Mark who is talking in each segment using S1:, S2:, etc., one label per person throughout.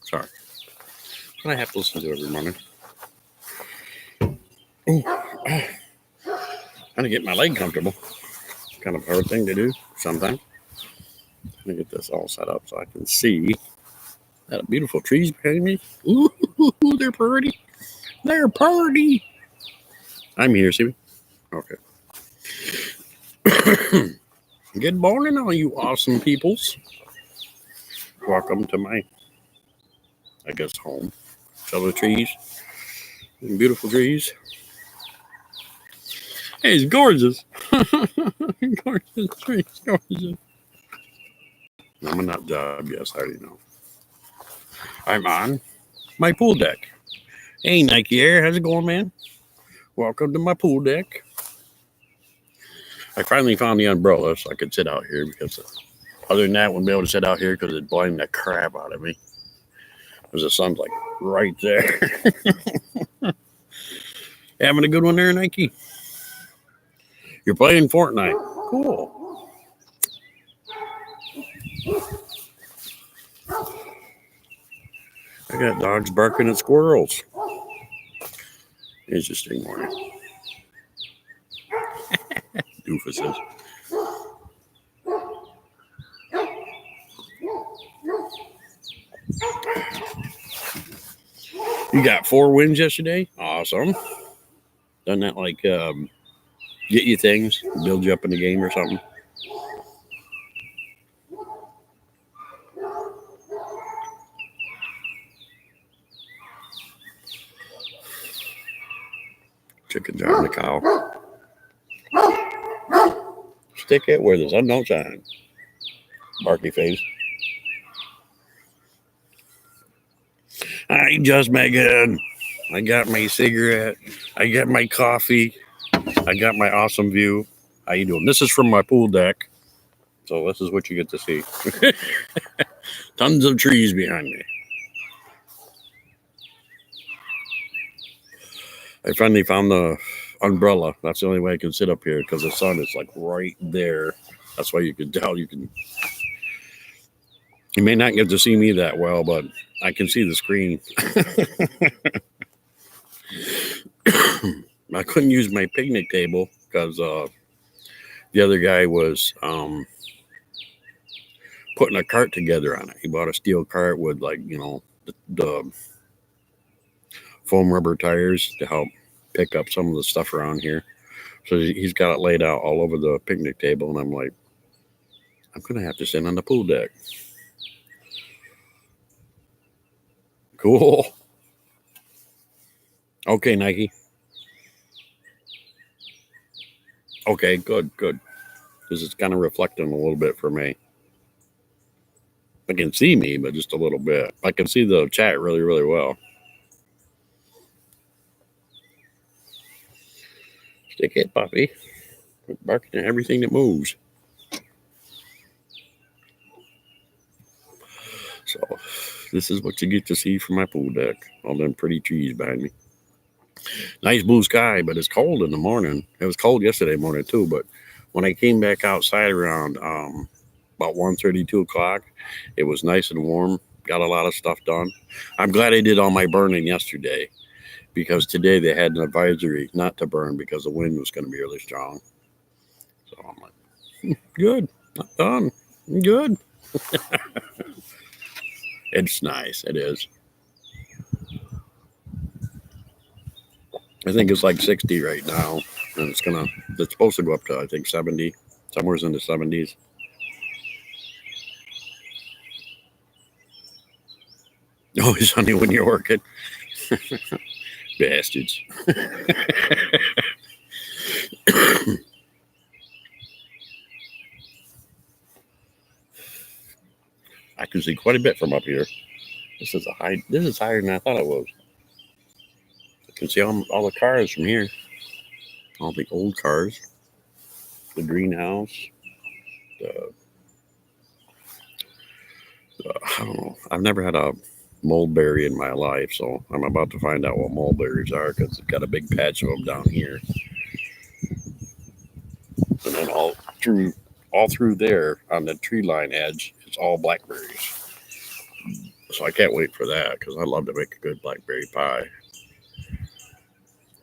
S1: Sorry. But I have to listen to it every morning. Trying to get my leg comfortable. Kind of a hard thing to do sometimes. Let me get this all set up so I can see that beautiful trees behind me. Ooh, they're pretty. They're pretty. I'm here, see me? Okay. Good morning, all you awesome peoples. Welcome to my, I guess, home. Fellow trees. Beautiful trees. Hey, it's gorgeous. Gorgeous trees, gorgeous. I'm a nut job, yes, I already know. I'm on my pool deck. Hey, Nike Air, how's it going, man? Welcome to my pool deck. I finally found the umbrella so I could sit out here because other than that, I wouldn't be able to sit out here because it's blinding the crap out of me. Because the sun's like right there. Having a good one there, Nike? You're playing Fortnite. Cool. I got dogs barking at squirrels. Interesting morning. Doofuses. You got 4 wins yesterday? Awesome. Doesn't that like get you things, build you up in the game or something? Chicken driving the cow. Stick it where the sun don't shine. Barky face. Hi, just Megan. I got my cigarette. I got my coffee. I got my awesome view. How you doing? This is from my pool deck. So this is what you get to see. Tons of trees behind me. I finally found the umbrella. That's the only way I can sit up here because the sun is like right there. That's why you can tell you can. You may not get to see me that well, but I can see the screen. I couldn't use my picnic table because the other guy was putting a cart together on it. He bought a steel cart with the foam rubber tires to help pick up some of the stuff around here. So he's got it laid out all over the picnic table, and I'm like, I'm going to have to sit on the pool deck. Cool. Okay, Nike. Okay, good. Because it's kind of reflecting a little bit for me. I can see me, but just a little bit. I can see the chat really, really well. Stick it, puppy. Barking at everything that moves. So, this is what you get to see from my pool deck. All them pretty trees behind me. Nice blue sky, but it's cold in the morning. It was cold yesterday morning too, but when I came back outside around about 1:30, 2 o'clock, it was nice and warm. Got a lot of stuff done. I'm glad I did all my burning yesterday because today they had an advisory not to burn because the wind was going to be really strong. So I'm like, good, not done. Good. It's nice. It is. I think it's like 60 right now, and it's supposed to go up to, I think, 70, somewhere's in the 70s. Oh, it's sunny when you're working. Bastards. I can see quite a bit from up here. This is higher than I thought it was. I can see all the cars from here. All the old cars. The greenhouse. I don't know. I've never had a mulberry in my life, so I'm about to find out what mulberries are because it's got a big patch of them down here, and then all through there on the tree line edge, it's all blackberries. So I can't wait for that because I love to make a good blackberry pie.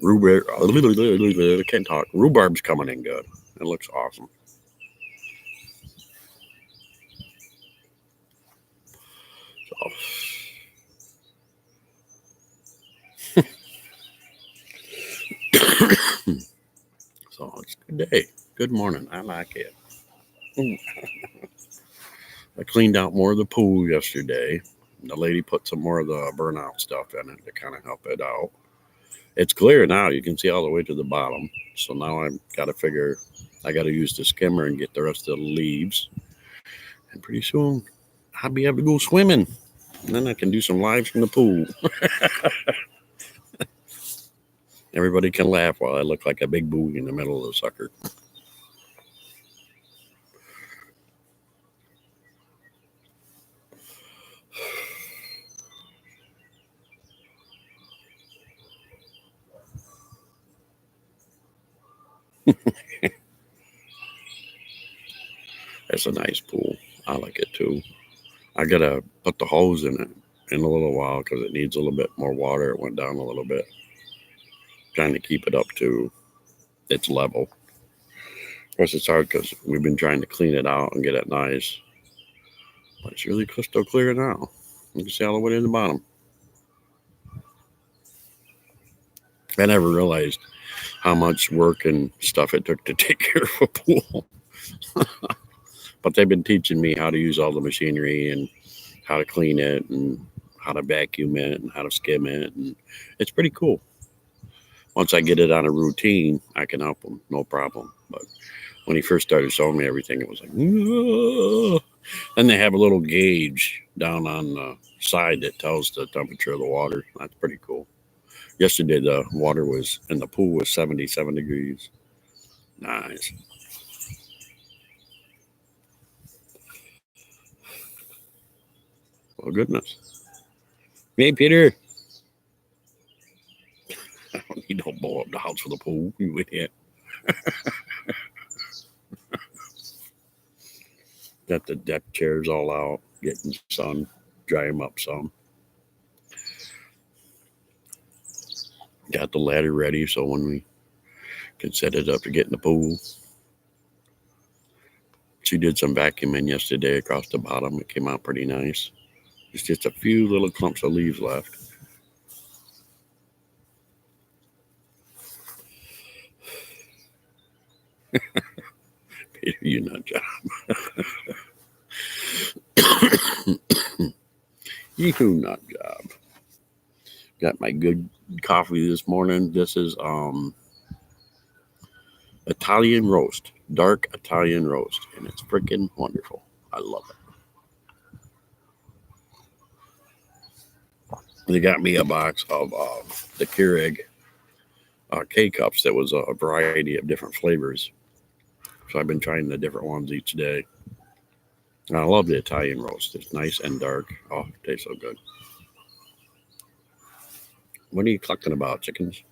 S1: Rhubarb, I can't talk. Rhubarb's coming in good. It looks awesome. So it's a good day. Good morning. I like it. I cleaned out more of the pool yesterday. The lady put some more of the burnout stuff in it to kind of help it out. It's clear now. You can see all the way to the bottom. So now I've got to figure I got to use the skimmer and get the rest of the leaves. And pretty soon I'll be able to go swimming. And then I can do some lives from the pool. Everybody can laugh while I look like a big buoy in the middle of the sucker. It's a nice pool. I like it too. I gotta put the hose in it in a little while because it needs a little bit more water. It went down a little bit. Trying to keep it up to its level. Of course, it's hard because we've been trying to clean it out and get it nice. But it's really crystal clear now. You can see all the way to the bottom. I never realized how much work and stuff it took to take care of a pool. But they've been teaching me how to use all the machinery and how to clean it and how to vacuum it and how to skim it. And it's pretty cool. Once I get it on a routine, I can help them, no problem. But when he first started showing me everything, it was like, whoa. Then they have a little gauge down on the side that tells the temperature of the water. That's pretty cool. Yesterday, the water was in the pool was 77 degrees. Nice. Oh, goodness. Hey, Peter. I don't need to blow up the house for the pool. You idiot. Got the deck chairs all out, getting sun, dry them up some. Got the ladder ready so when we can set it up to get in the pool. She did some vacuuming yesterday across the bottom. It came out pretty nice. There's just a few little clumps of leaves left. Peter, you nut job. You nut job. Got my good coffee this morning. This is Italian roast, dark Italian roast, and it's freaking wonderful. I love it. They got me a box of the Keurig K-Cups that was a variety of different flavors. So I've been trying the different ones each day. And I love the Italian roast. It's nice and dark. Oh, it tastes so good. What are you clucking about, chickens?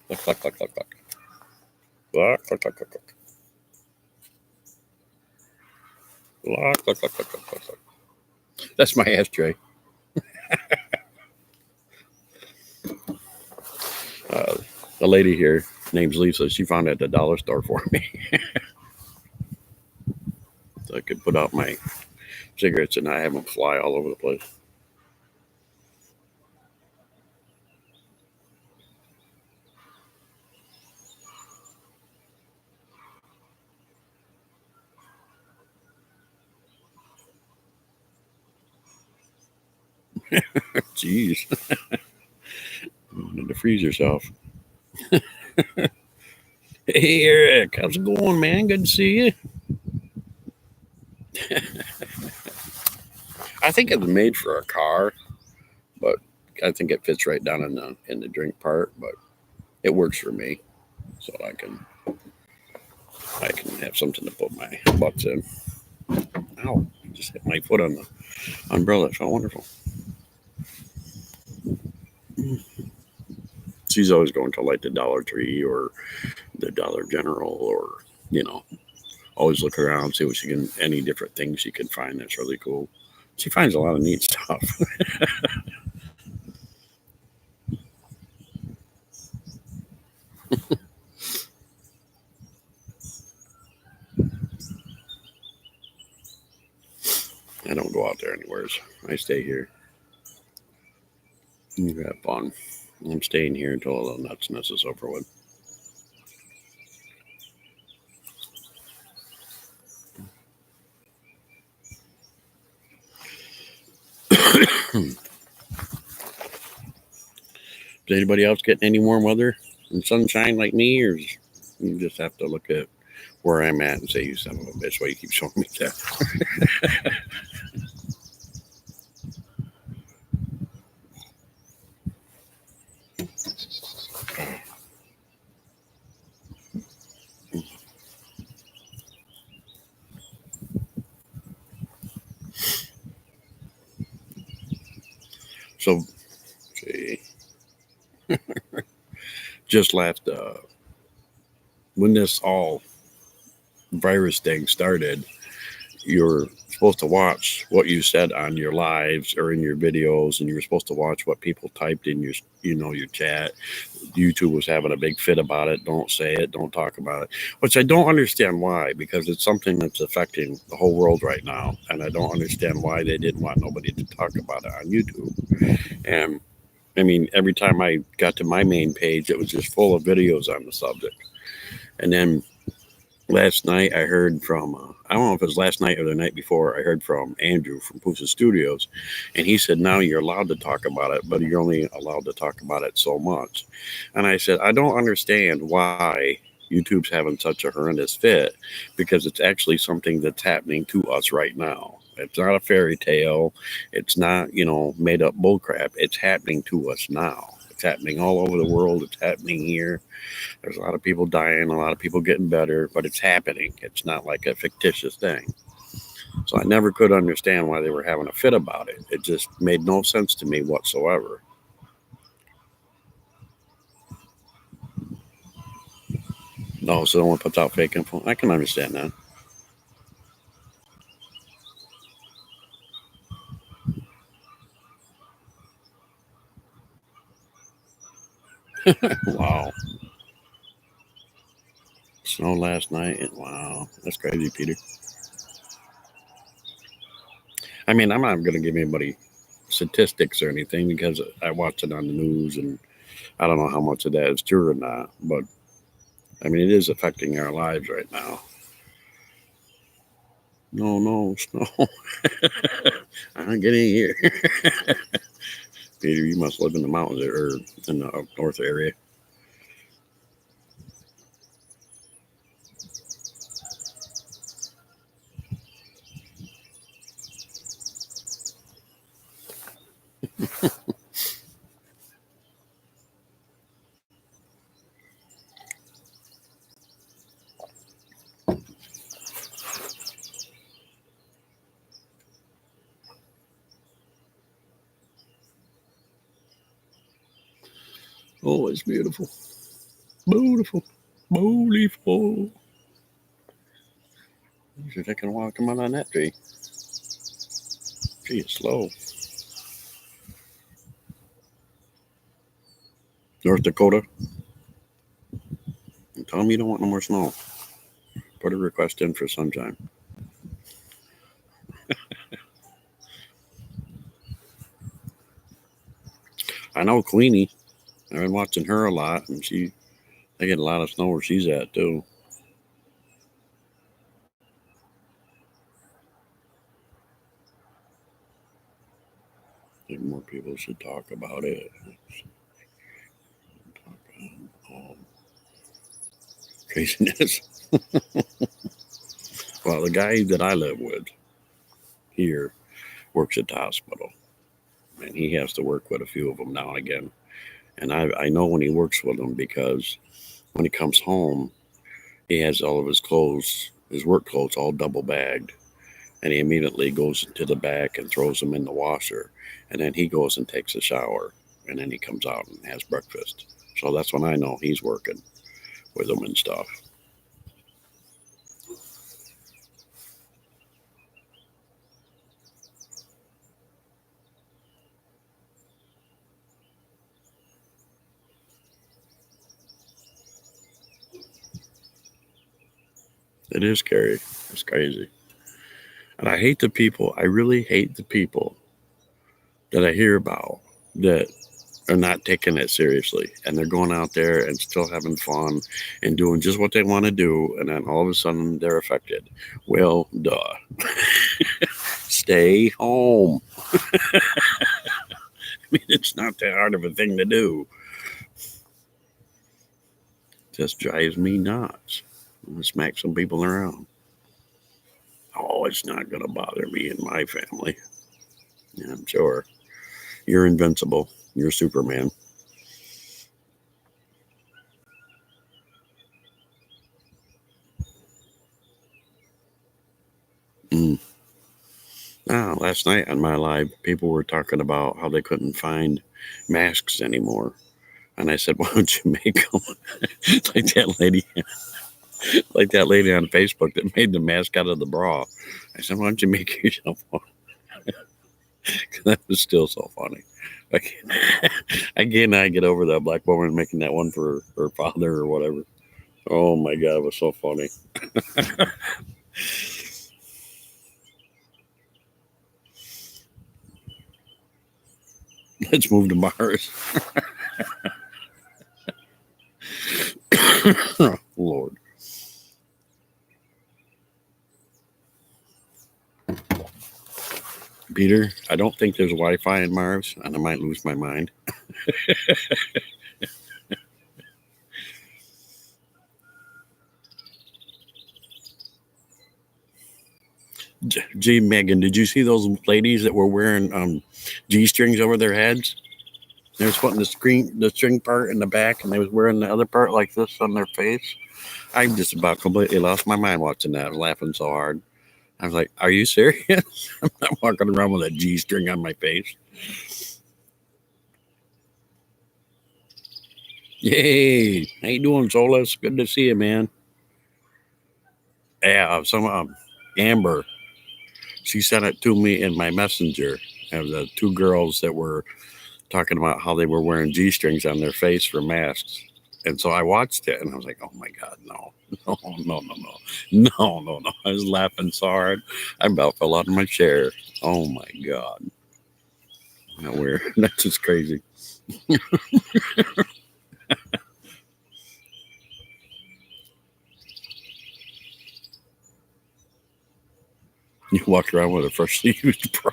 S1: Cluck, cluck, cluck, cluck, cluck. Cluck, cluck, cluck, cluck, cluck. Cluck, cluck, cluck, cluck, cluck, cluck. That's my ashtray. The lady here, name's Lisa, she found it at the dollar store for me. So I could put out my cigarettes and not have them fly all over the place. Jeez. You need to freeze yourself. Hey, Eric, how's it going, man? Good to see you. I think it's made for a car, but I think it fits right down in the drink part. But it works for me, so I can I can have something to put my butts in. Ow, just hit my foot on the umbrella. It felt wonderful. She's always going to like the Dollar Tree or the Dollar General, or, always look around, see what she can, any different things she can find that's really cool. She finds a lot of neat stuff. I don't go out there anywheres. I stay here. You have fun. I'm staying here until all the nutsness is over with. Is anybody else getting any warm weather and sunshine like me, or you just have to look at where I'm at and say, you son of a bitch, why you keep showing me that? So, see, just left, when this all virus thing started, you're supposed to watch what you said on your lives or in your videos, and you were supposed to watch what people typed in your chat. YouTube was having a big fit about it. Don't say it, don't talk about it, which I don't understand why, because it's something that's affecting the whole world right now, and I don't understand why they didn't want nobody to talk about it on YouTube. And I mean, every time I got to my main page, it was just full of videos on the subject. And then last night I heard from, I don't know if it was last night or the night before, I heard from Andrew from Pusa Studios, and he said, now you're allowed to talk about it, but you're only allowed to talk about it so much. And I said, I don't understand why YouTube's having such a horrendous fit, because it's actually something that's happening to us right now. It's not a fairy tale. It's not, made up bullcrap. It's happening to us now. It's happening all over the world. It's happening here. There's a lot of people dying, a lot of people getting better, but it's happening. It's not like a fictitious thing. So I never could understand why they were having a fit about it. It just made no sense to me whatsoever. No, so no one puts out fake info. I can understand that. Wow. Snow last night. Wow. That's crazy, Peter. I mean, I'm not going to give anybody statistics or anything, because I watch it on the news, and I don't know how much of that is true or not. But I mean, it is affecting our lives right now. No, snow. I'm getting here. Peter, you must live in the mountains or in the up north area. Oh, it's beautiful. Beautiful. Beautiful. You're taking a while to come out on that tree. Tree is slow. North Dakota. Tell them you don't want no more snow. Put a request in for sunshine. I know Queenie. I've been watching her a lot, and they get a lot of snow where she's at too. I think more people should talk about it. Craziness. Well, the guy that I live with here works at the hospital, and he has to work with a few of them now and again. And I know when he works with them, because when he comes home, He has all of his clothes, his work clothes, all double bagged. And he immediately goes to the back and throws them in the washer. And then he goes and takes a shower. And then he comes out and has breakfast. So that's when I know he's working with them and stuff. It is scary. It's crazy. And I hate the people. I really hate the people that I hear about that are not taking it seriously. And they're going out there and still having fun and doing just what they want to do. And then all of a sudden they're affected. Well, duh. Stay home. I mean, it's not that hard of a thing to do. Just drives me nuts. I'm gonna smack some people around. Oh, it's not going to bother me and my family. Yeah, I'm sure. You're invincible. You're Superman. Mm. Now, last night on my live, people were talking about how they couldn't find masks anymore. And I said, why don't you make them like that lady on Facebook that made the mask out of the bra. I said, why don't you make yourself one? That was still so funny. I cannot get over that black woman making that one for her father or whatever. Oh my God, it was so funny. Let's move to Mars. Oh, Lord. Peter, I don't think there's Wi Fi in Mars, and I might lose my mind. Gee, Megan, did you see those ladies that were wearing G strings over their heads? They was putting the string part in the back, and they was wearing the other part like this on their face. I just about completely lost my mind watching that. I was laughing so hard. I was like, "Are you serious? I'm not walking around with a G string on my face." Yay! How you doing, Solus? Good to see you, man. Yeah, some Amber. She sent it to me in my messenger. It was two girls that were talking about how they were wearing G strings on their face for masks. And so I watched it and I was like, oh my God, no, no, no, no, no, no, no, no. I was laughing so hard. I about fell out of my chair. Oh my God. Not weird. That's just crazy. You walked around with a freshly used bra.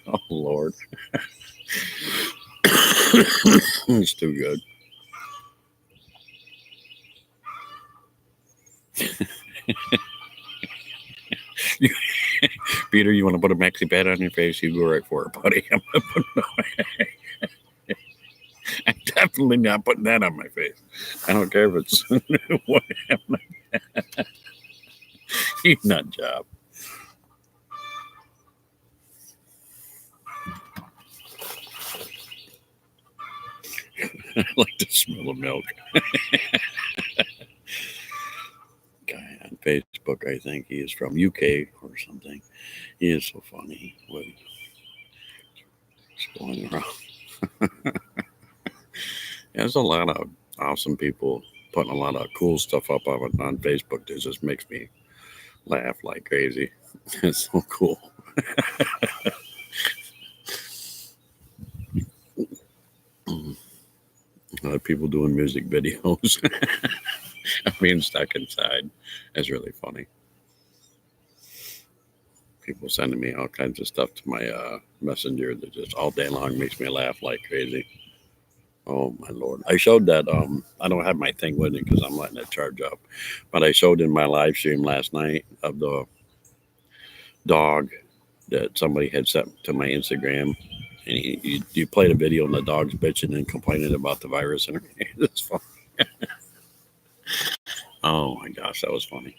S1: Oh, Lord. It's too good. Peter, you want to put a maxi pad on your face? You go right for it, buddy. I'm definitely not putting that on my face. I don't care if it's what nut job. I like the smell of milk. Guy on Facebook, I think he is from UK or something. He is so funny. What's going around? There's a lot of awesome people putting a lot of cool stuff up on Facebook that just makes me laugh like crazy. It's so cool. A lot of people doing music videos. I'm being stuck inside. That's really funny. People sending me all kinds of stuff to my messenger that just all day long makes me laugh like crazy. Oh my Lord. I showed that I don't have my thing with me because I'm letting it charge up. But I showed in my live stream last night of the dog that somebody had sent to my Instagram. And you played a video and the dog's bitching and complaining about the virus in her hand. It's funny. Oh my gosh, that was funny.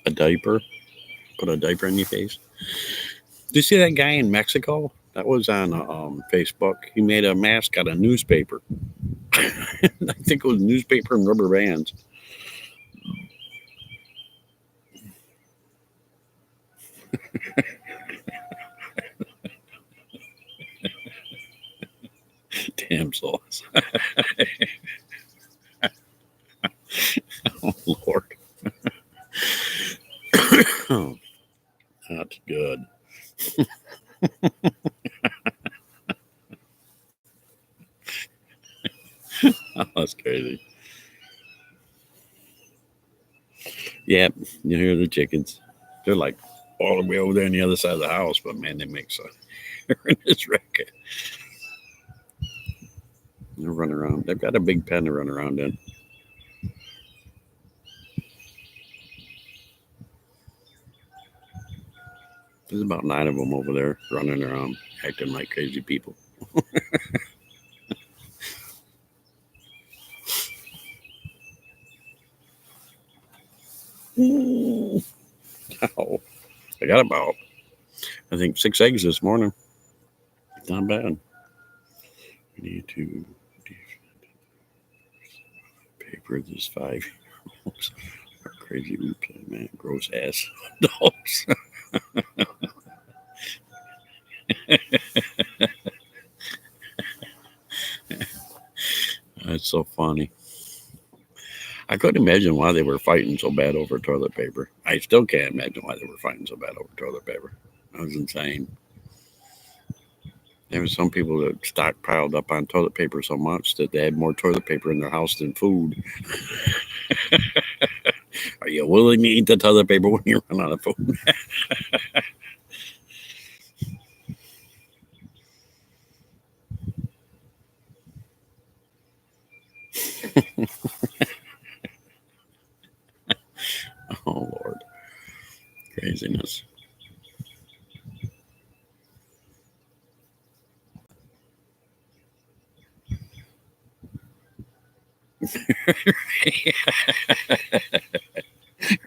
S1: A diaper? Put a diaper in your face? Did you see that guy in Mexico? That was on Facebook. He made a mask out of newspaper. I think it was newspaper and rubber bands. Damn sauce. Oh, Lord. Oh, that's good. Oh, that's crazy. Yep, you hear the chickens. They're like all the way over there on the other side of the house, but man, they make so in this racket. They run around. They've got a big pen to run around in. There's about 9 of them over there running around, acting like crazy people. Ooh. Oh, I got about, I think, 6 eggs this morning. Not bad. We need to paper this 5-year-olds are crazy replay, man. Gross ass dogs. That's so funny. I couldn't imagine why they were fighting so bad over toilet paper. I still can't imagine why they were fighting so bad over toilet paper. That was insane. There were some people that stockpiled up on toilet paper so much that they had more toilet paper in their house than food. Are you willing to eat the toilet paper when you run out of food? Oh, Lord. Craziness.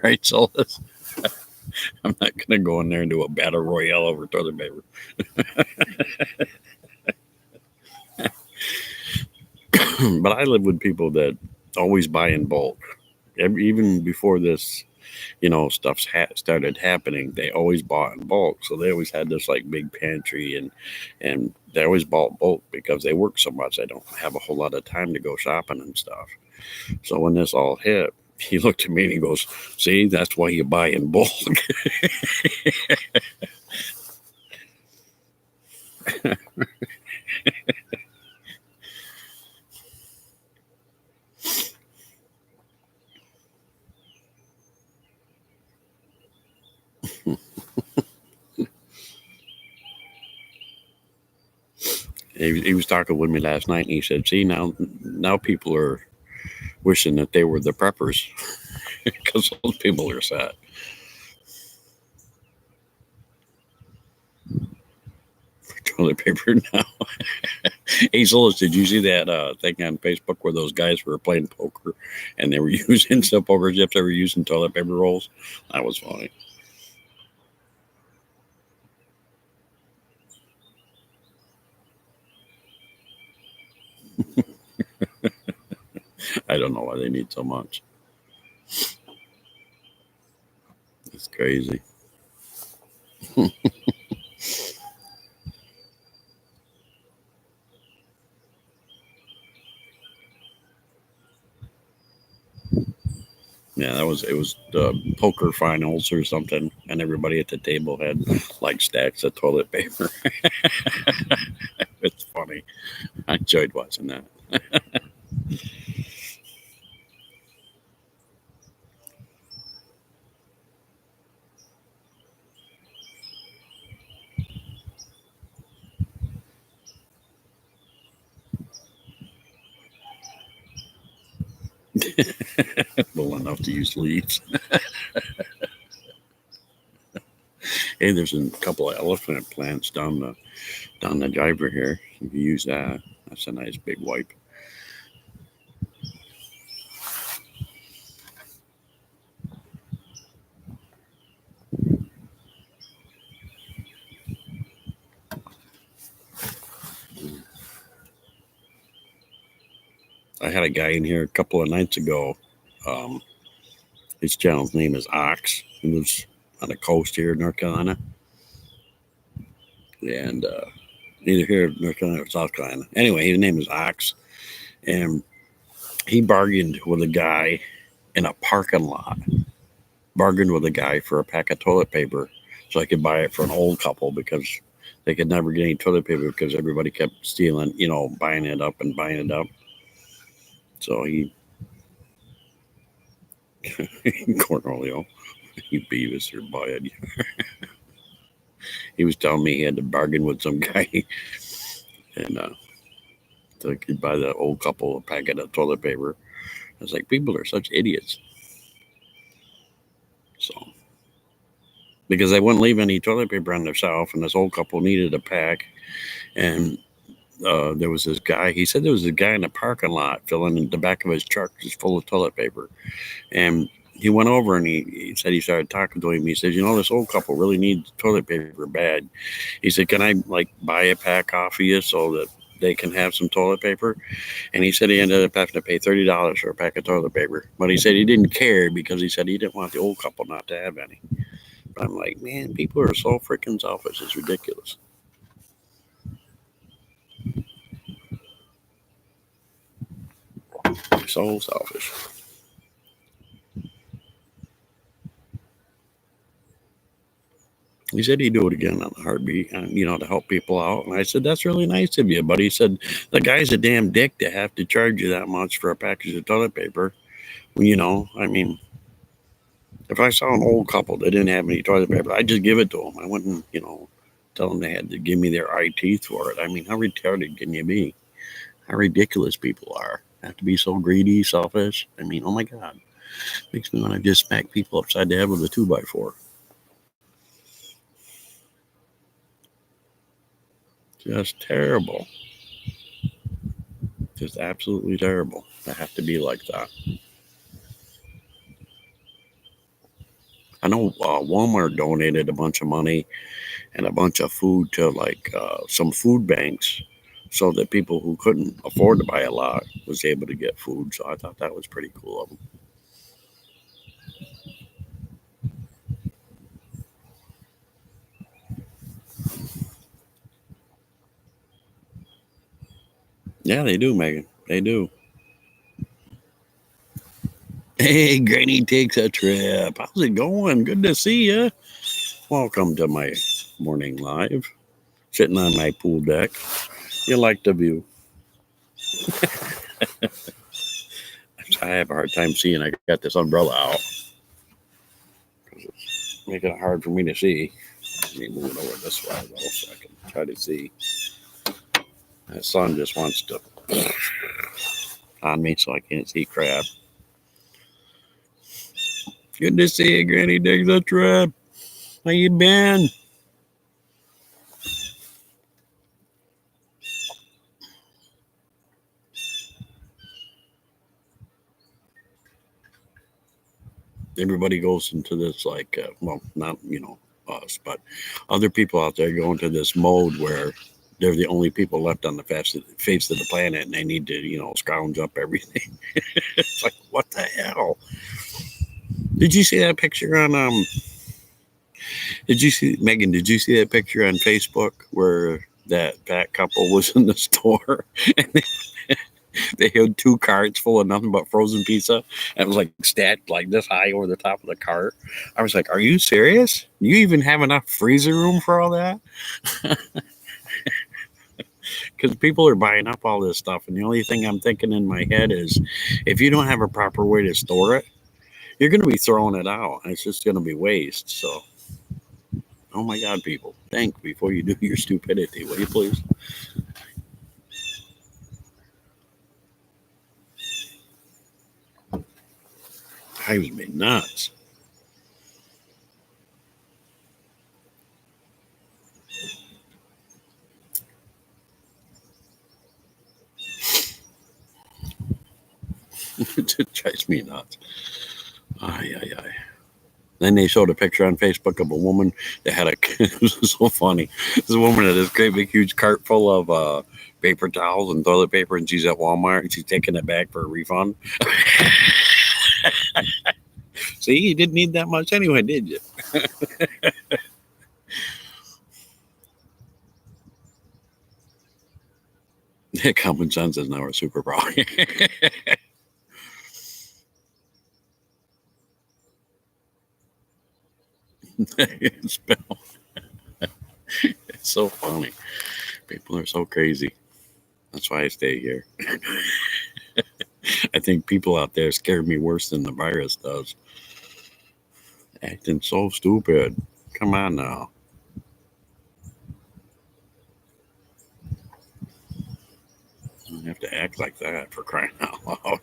S1: Right, Solus? I'm not going to go in there and do a battle royale over toilet paper. But I live with people that always buy in bulk. Even before this, stuff started happening, they always bought in bulk. So they always had this like big pantry, and they always bought bulk because they work so much. They don't have a whole lot of time to go shopping and stuff. So when this all hit, he looked at me and he goes, "See, that's why you buy in bulk." He was talking with me last night, and he said, "See, now people are wishing that they were the preppers because those people are sad." Toilet paper now. Hey, Solis, did you see that thing on Facebook where those guys were playing poker and they were using some poker chips? They were using toilet paper rolls. That was funny. I don't know why they need so much. It's crazy. Yeah, it was the poker finals or something, and everybody at the table had like stacks of toilet paper. It's funny. I enjoyed watching that. Well enough to use leaves. Hey, there's a couple of elephant plants down the driver here. You can use that. That's a nice big wipe. I had a guy in here a couple of nights ago. Um, his channel's name is Ox. He lives on the coast here in North Carolina. And either here in North Carolina or South Carolina. Anyway, his name is Ox. And he bargained with a guy in a parking lot. Bargained with a guy for a pack of toilet paper so I could buy it for an old couple because they could never get any toilet paper because everybody kept stealing, buying it up and buying it up. So he, Cornelio, he Beavis or Bud. He was telling me he had to bargain with some guy and so he could buy the old couple a packet of toilet paper. I was like, people are such idiots. So, because they wouldn't leave any toilet paper on themselves, and this old couple needed a pack, and there was this guy. He said there was a guy in the parking lot filling the back of his truck just full of toilet paper, and he went over and he said he started talking to him. He said, this old couple really needs toilet paper bad. He said, can I buy a pack off of you so that they can have some toilet paper? And he said he ended up having to pay $30 for a pack of toilet paper. But he said he didn't care because he said he didn't want the old couple not to have any. But I'm like, man, people are so freaking selfish. It's ridiculous. So selfish. He said he'd do it again on the heartbeat, to help people out. And I said, that's really nice of you. But he said, the guy's a damn dick to have to charge you that much for a package of toilet paper. If I saw an old couple that didn't have any toilet paper, I'd just give it to them. I wouldn't, tell them they had to give me their eye teeth for it. How retarded can you be? How ridiculous people are. Have to be so greedy, selfish. Oh my God. Makes me want to just smack people upside the head with a 2x4. Just terrible. Just absolutely terrible to have to be like that. I know Walmart donated a bunch of money and a bunch of food to some food banks so that people who couldn't afford to buy a lot was able to get food. So I thought that was pretty cool of them. Yeah, they do, Megan. They do. Hey, Granny takes a trip. How's it going? Good to see you. Welcome to my morning live. Sitting on my pool deck. You like the view. I have a hard time seeing. I got this umbrella out. It's making it hard for me to see. Let me move it over this way though so I can try to see. The sun just wants to on me so I can't see crap. Good to see you, Granny Digs a Trip. How you been? Everybody goes into this not us, but other people out there go into this mode where they're the only people left on the face of the planet, and they need to scrounge up everything. It's like, what the hell? Did you see that picture on Megan, did you see that picture on Facebook where that fat couple was in the store and they had 2 carts full of nothing but frozen pizza and it was stacked this high over the top of the cart? I was like, are you serious? You even have enough freezer room for all that? Because people are buying up all this stuff, and the only thing I'm thinking in my head is if you don't have a proper way to store it, you're going to be throwing it out, and it's just going to be waste. So, oh my God, people, think before you do your stupidity, will you please? drives me nuts. It drives me nuts. Ay, ay, ay. Then they showed a picture on Facebook of a woman that had a. It was so funny. This woman had this great big huge cart full of paper towels and toilet paper, and she's at Walmart and she's taking it back for a refund. See, you didn't need that much anyway, did you? Common sense is now our superpower. It's so funny. People are so crazy. That's why I stay here. I think people out there scare me worse than the virus does. Acting so stupid. Come on now. You don't have to act like that, for crying out loud.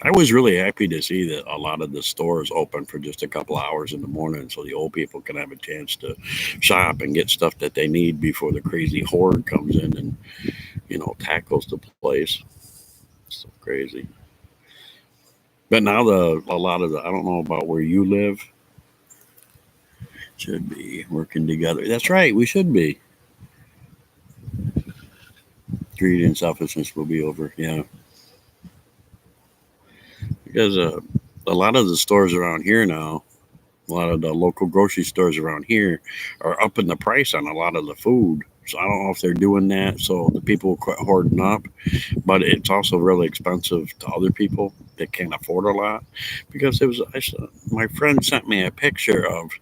S1: I was really happy to see that a lot of the stores open for just a couple hours in the morning so the old people can have a chance to shop and get stuff that they need before the crazy horde comes in and, tackles the place. So crazy. But now a lot of the, I don't know about where you live, should be working together. That's right, we should be. Greed and selfishness will be over. Yeah, because a lot of the stores around here now, a lot of the local grocery stores around here are upping the price on a lot of the food. So I don't know if they're doing that so the people will quit hoarding up, but it's also really expensive to other people that can't afford a lot. Because my friend sent me a picture of,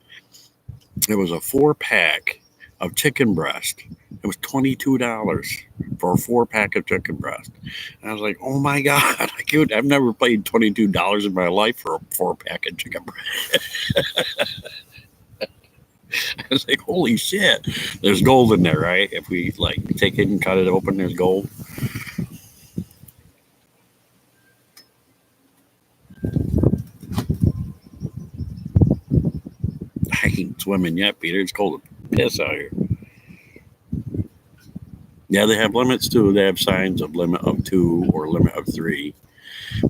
S1: it was a 4-pack of chicken breast. It was $22 for a 4-pack of chicken breast. And I was like, oh my God, I've never paid $22 in my life for a 4-pack of chicken breast. I was like, holy shit. There's gold in there, right? If we take it and cut it open, there's gold. I ain't swimming yet, Peter. It's cold as piss out here. Yeah, they have limits too. They have signs of limit of 2 or limit of 3.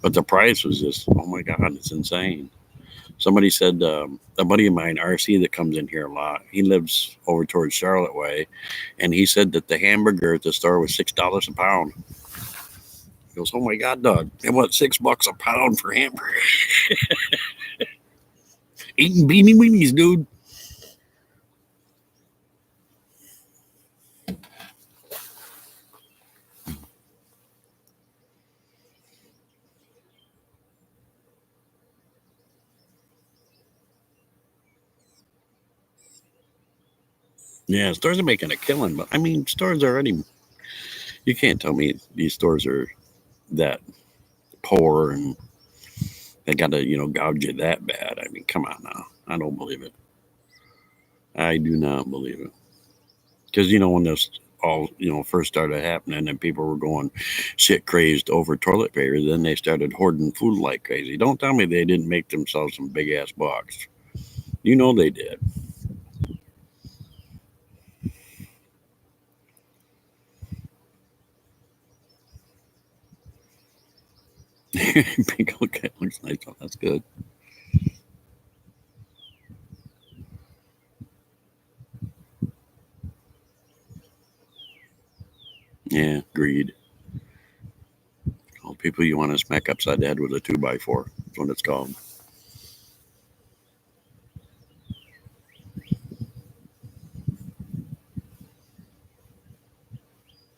S1: But the price was just, oh my God, it's insane. Somebody said, a buddy of mine, RC, that comes in here a lot, he lives over towards Charlotte Way, and he said that the hamburger at the store was $6 a pound. He goes, oh my God, Doug, they want $6 a pound for hamburger. Eating beanie weenies, dude. Yeah, stores are making a killing, but I mean, stores already, you can't tell me these stores are that poor and they got to, gouge you that bad. I mean, come on now. I don't believe it. I do not believe it. Because, when this all, first started happening and people were going shit crazed over toilet paper, then they started hoarding food like crazy. Don't tell me they didn't make themselves some big ass bucks. You know they did. Big okay, looks nice. Oh, that's good. Yeah, greed. All people you want to smack upside the head with a 2x4. That's what it's called.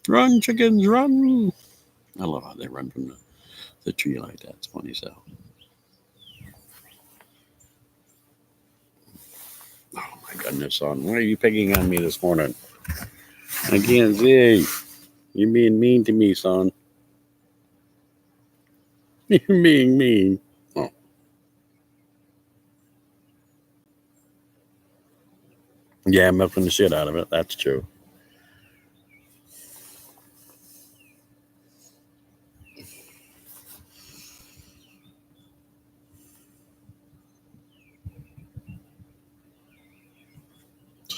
S1: Run, chickens, run! I love how they run from the tree like that. It's funny so. Oh my goodness, son. Why are you picking on me this morning? I can't see. You're being mean to me, son. You're being mean. Oh, yeah, I'm milking the shit out of it. That's true.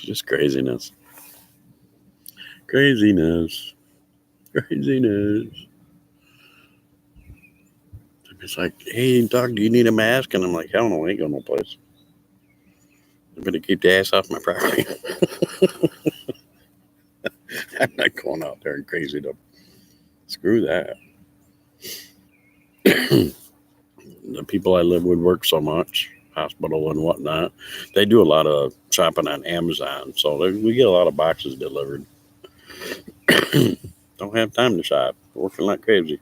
S1: Just craziness. Craziness. Craziness. It's like, hey, dog, do you need a mask? And I'm like, hell no, I ain't going no place. I'm going to keep the ass off my property. I'm not going out there and crazy to screw that. The people I live with work so much, hospital and whatnot. They do a lot of shopping on Amazon, so we get a lot of boxes delivered. Don't have time to shop. Working like crazy.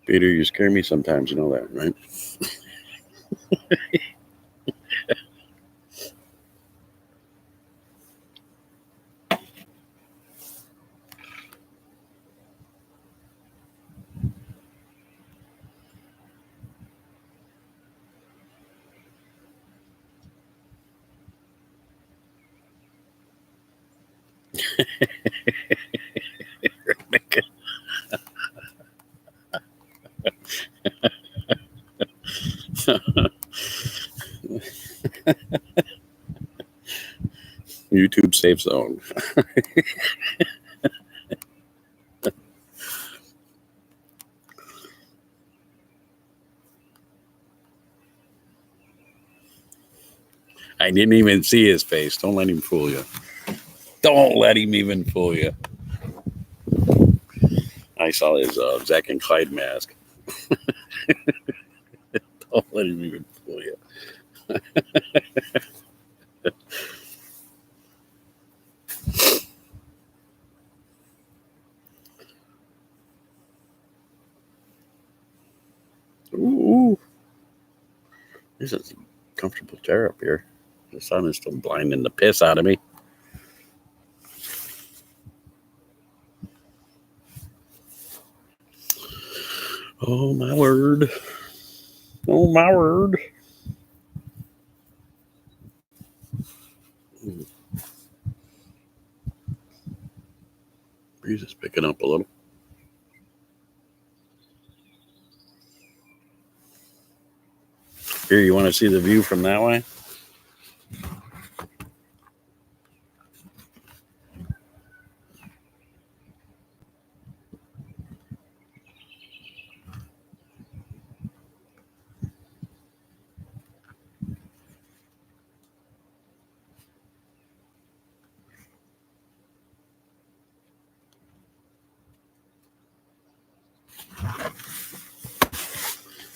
S1: Peter, you scare me sometimes. You know that, right? YouTube safe zone. I didn't even see his face. Don't let him fool you. Don't let him even fool you. I saw his Zack and Clyde mask. Don't let him even fool you. Ooh. This is a comfortable chair up here. The sun is still blinding the piss out of me. Oh, my word. Oh, my word. Breeze is picking up a little. Here, you want to see the view from that way?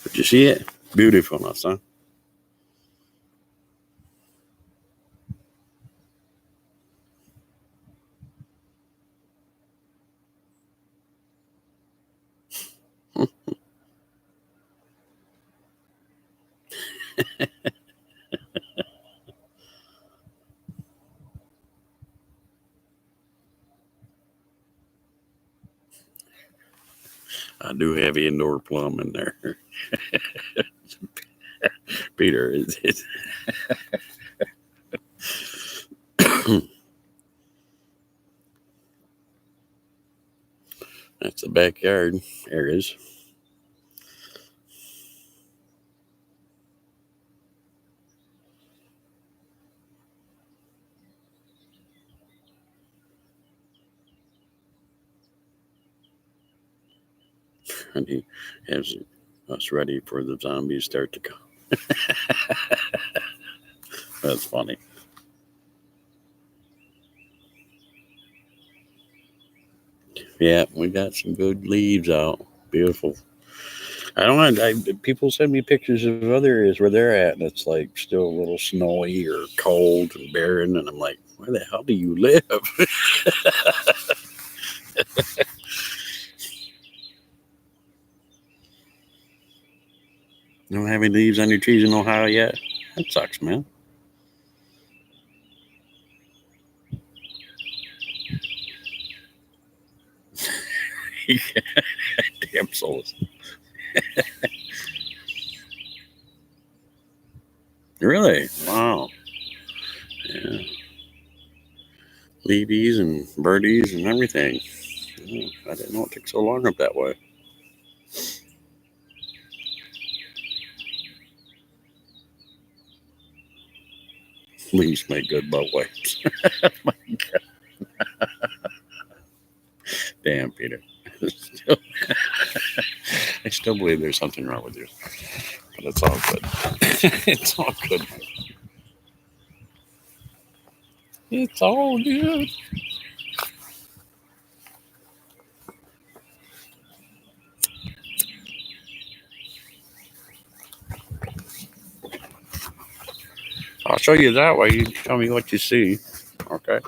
S1: Did you see it? Beautiful, son. I do have indoor plumbing there. Peter, it's that's the backyard. There it is. And he has us ready for the zombies start to come. That's funny. Yeah, we got some good leaves out. Beautiful. I don't know. People send me pictures of other areas where they're at, and it's like still a little snowy or cold and barren. And I'm like, where the hell do you live? You don't have any leaves on your trees in Ohio yet? That sucks, man. Damn souls. Really? Wow. Yeah. Leavies and birdies and everything. Yeah, I didn't know it took so long up that way. Leaves make good butt wipes. My God. Damn, Peter. I still believe there's something wrong with you, but it's all good. It's all good. It's all good. I'll show you that way. You tell me what you see. Okay.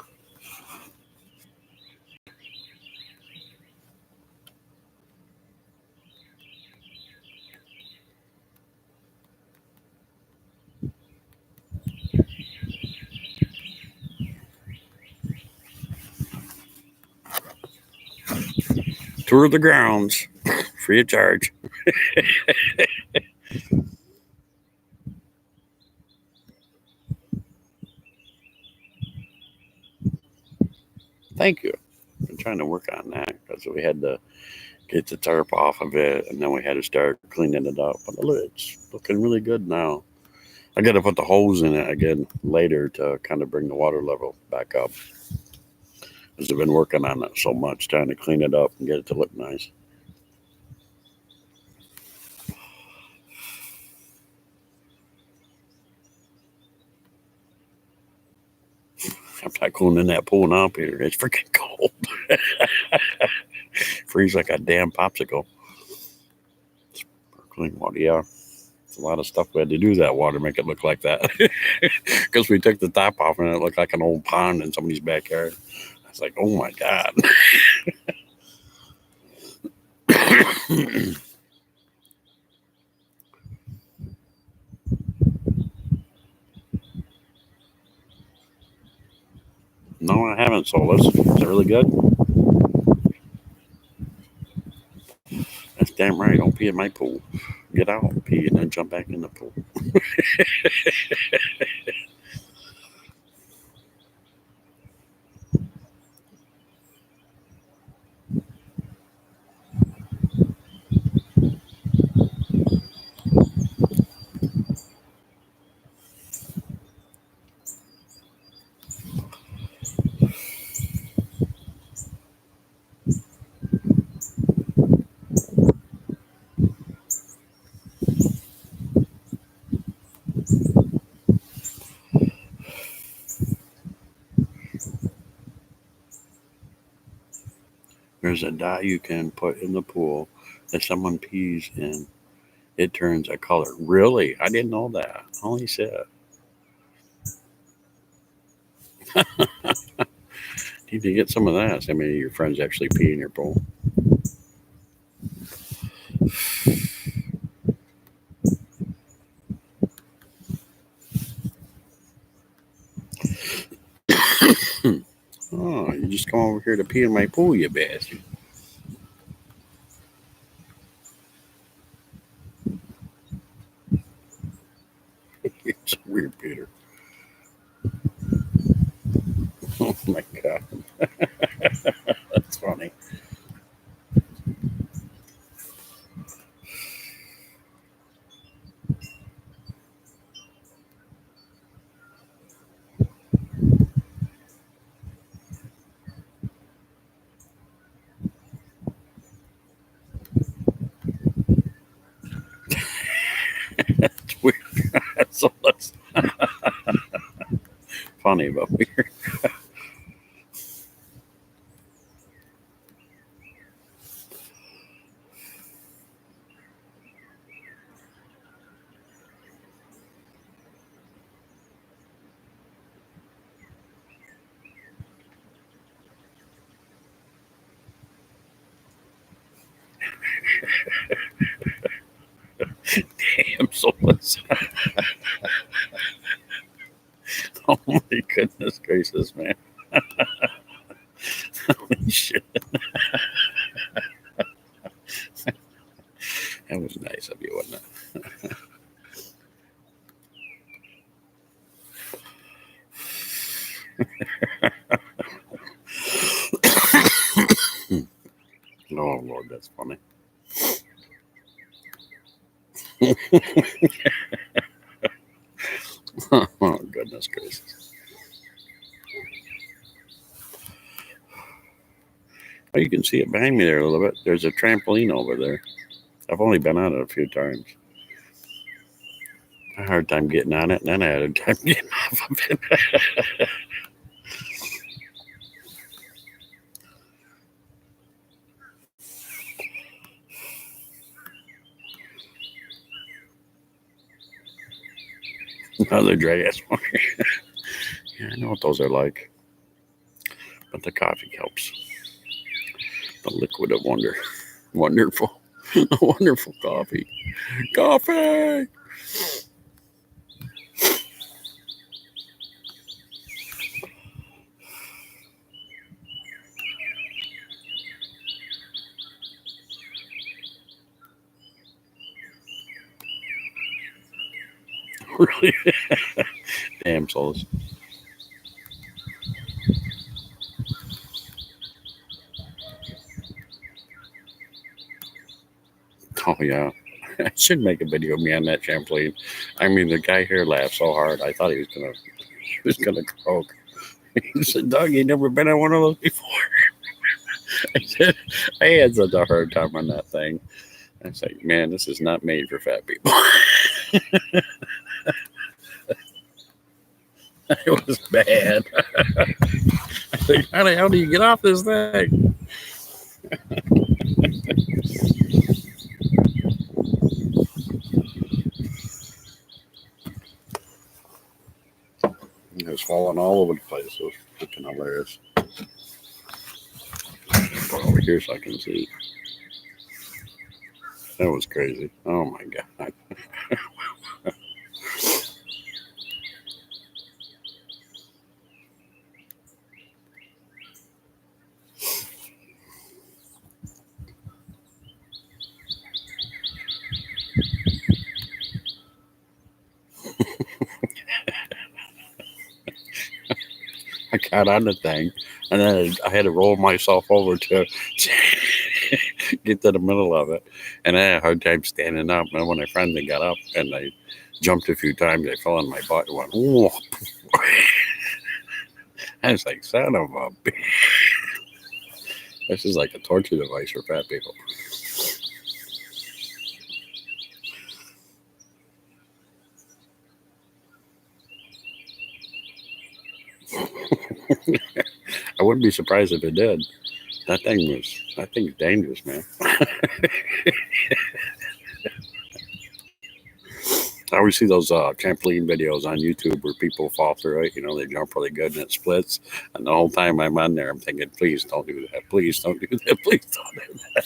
S1: Tour of the grounds, free of charge. Thank you. Been trying to work on that because we had to get the tarp off of it, and then we had to start cleaning it up. But look, it's looking really good now. I got to put the hose in it again later to kind of bring the water level back up. Because I've been working on it so much, trying to clean it up and get it to look nice. I'm not going in that pool now, Peter. It's freaking cold. Freeze like a damn popsicle. Sparkling water, yeah. It's a lot of stuff we had to do to that water, make it look like that. Because we took the top off and it looked like an old pond in somebody's backyard. I was like, oh my God. No, I haven't, Solus. Is it really good? That's damn right. Don't pee in my pool. Get out, pee, and then jump back in the pool. There's a dye you can put in the pool that someone pees in. It turns a color. Really? I didn't know that. Holy shit. Need to get some of that. So many of your friends actually pee in your pool. Oh, you just come over here to pee in my pool, you bastard. You're so weird, Peter. Oh my God. That's funny. It's weird. So that's funny, but weird. Damn, so that's. Oh my goodness gracious, man. Holy shit. That was nice of you, wasn't it? Oh Lord, that's funny. Oh goodness gracious. Oh, you can see it behind me there a little bit. There's a trampoline over there. I've only been on it a few times. I had a hard time getting on it, and then I had a time getting off of it. Another dry ass morning. Yeah, I know what those are like. But the coffee helps. The liquid of wonder. Wonderful. Wonderful coffee. Coffee! Really? Damn souls. Oh, yeah. I should make a video of me on that trampoline. I mean, the guy here laughed so hard. I thought he was gonna croak. He said, "Doug, you never been on one of those before." I said, I had such a hard time on that thing. I was like, man, this is not made for fat people. It was bad. I think, how the hell do you get off this thing? It was falling all over the place. It was freaking hilarious. Put over here so I can see. That was crazy. Oh my god. I got on the thing, and then I had to roll myself over to get to the middle of it, and I had a hard time standing up. And when I finally got up and I jumped a few times, I fell on my butt and went, whoa. I was like, son of a bitch. This is like a torture device for fat people. I wouldn't be surprised if it did. That thing's dangerous, man. I always see those trampoline videos on YouTube where people fall through it. You know, they jump really good and it splits. And the whole time I'm on there, I'm thinking, please don't do that. Please don't do that. Please don't do that.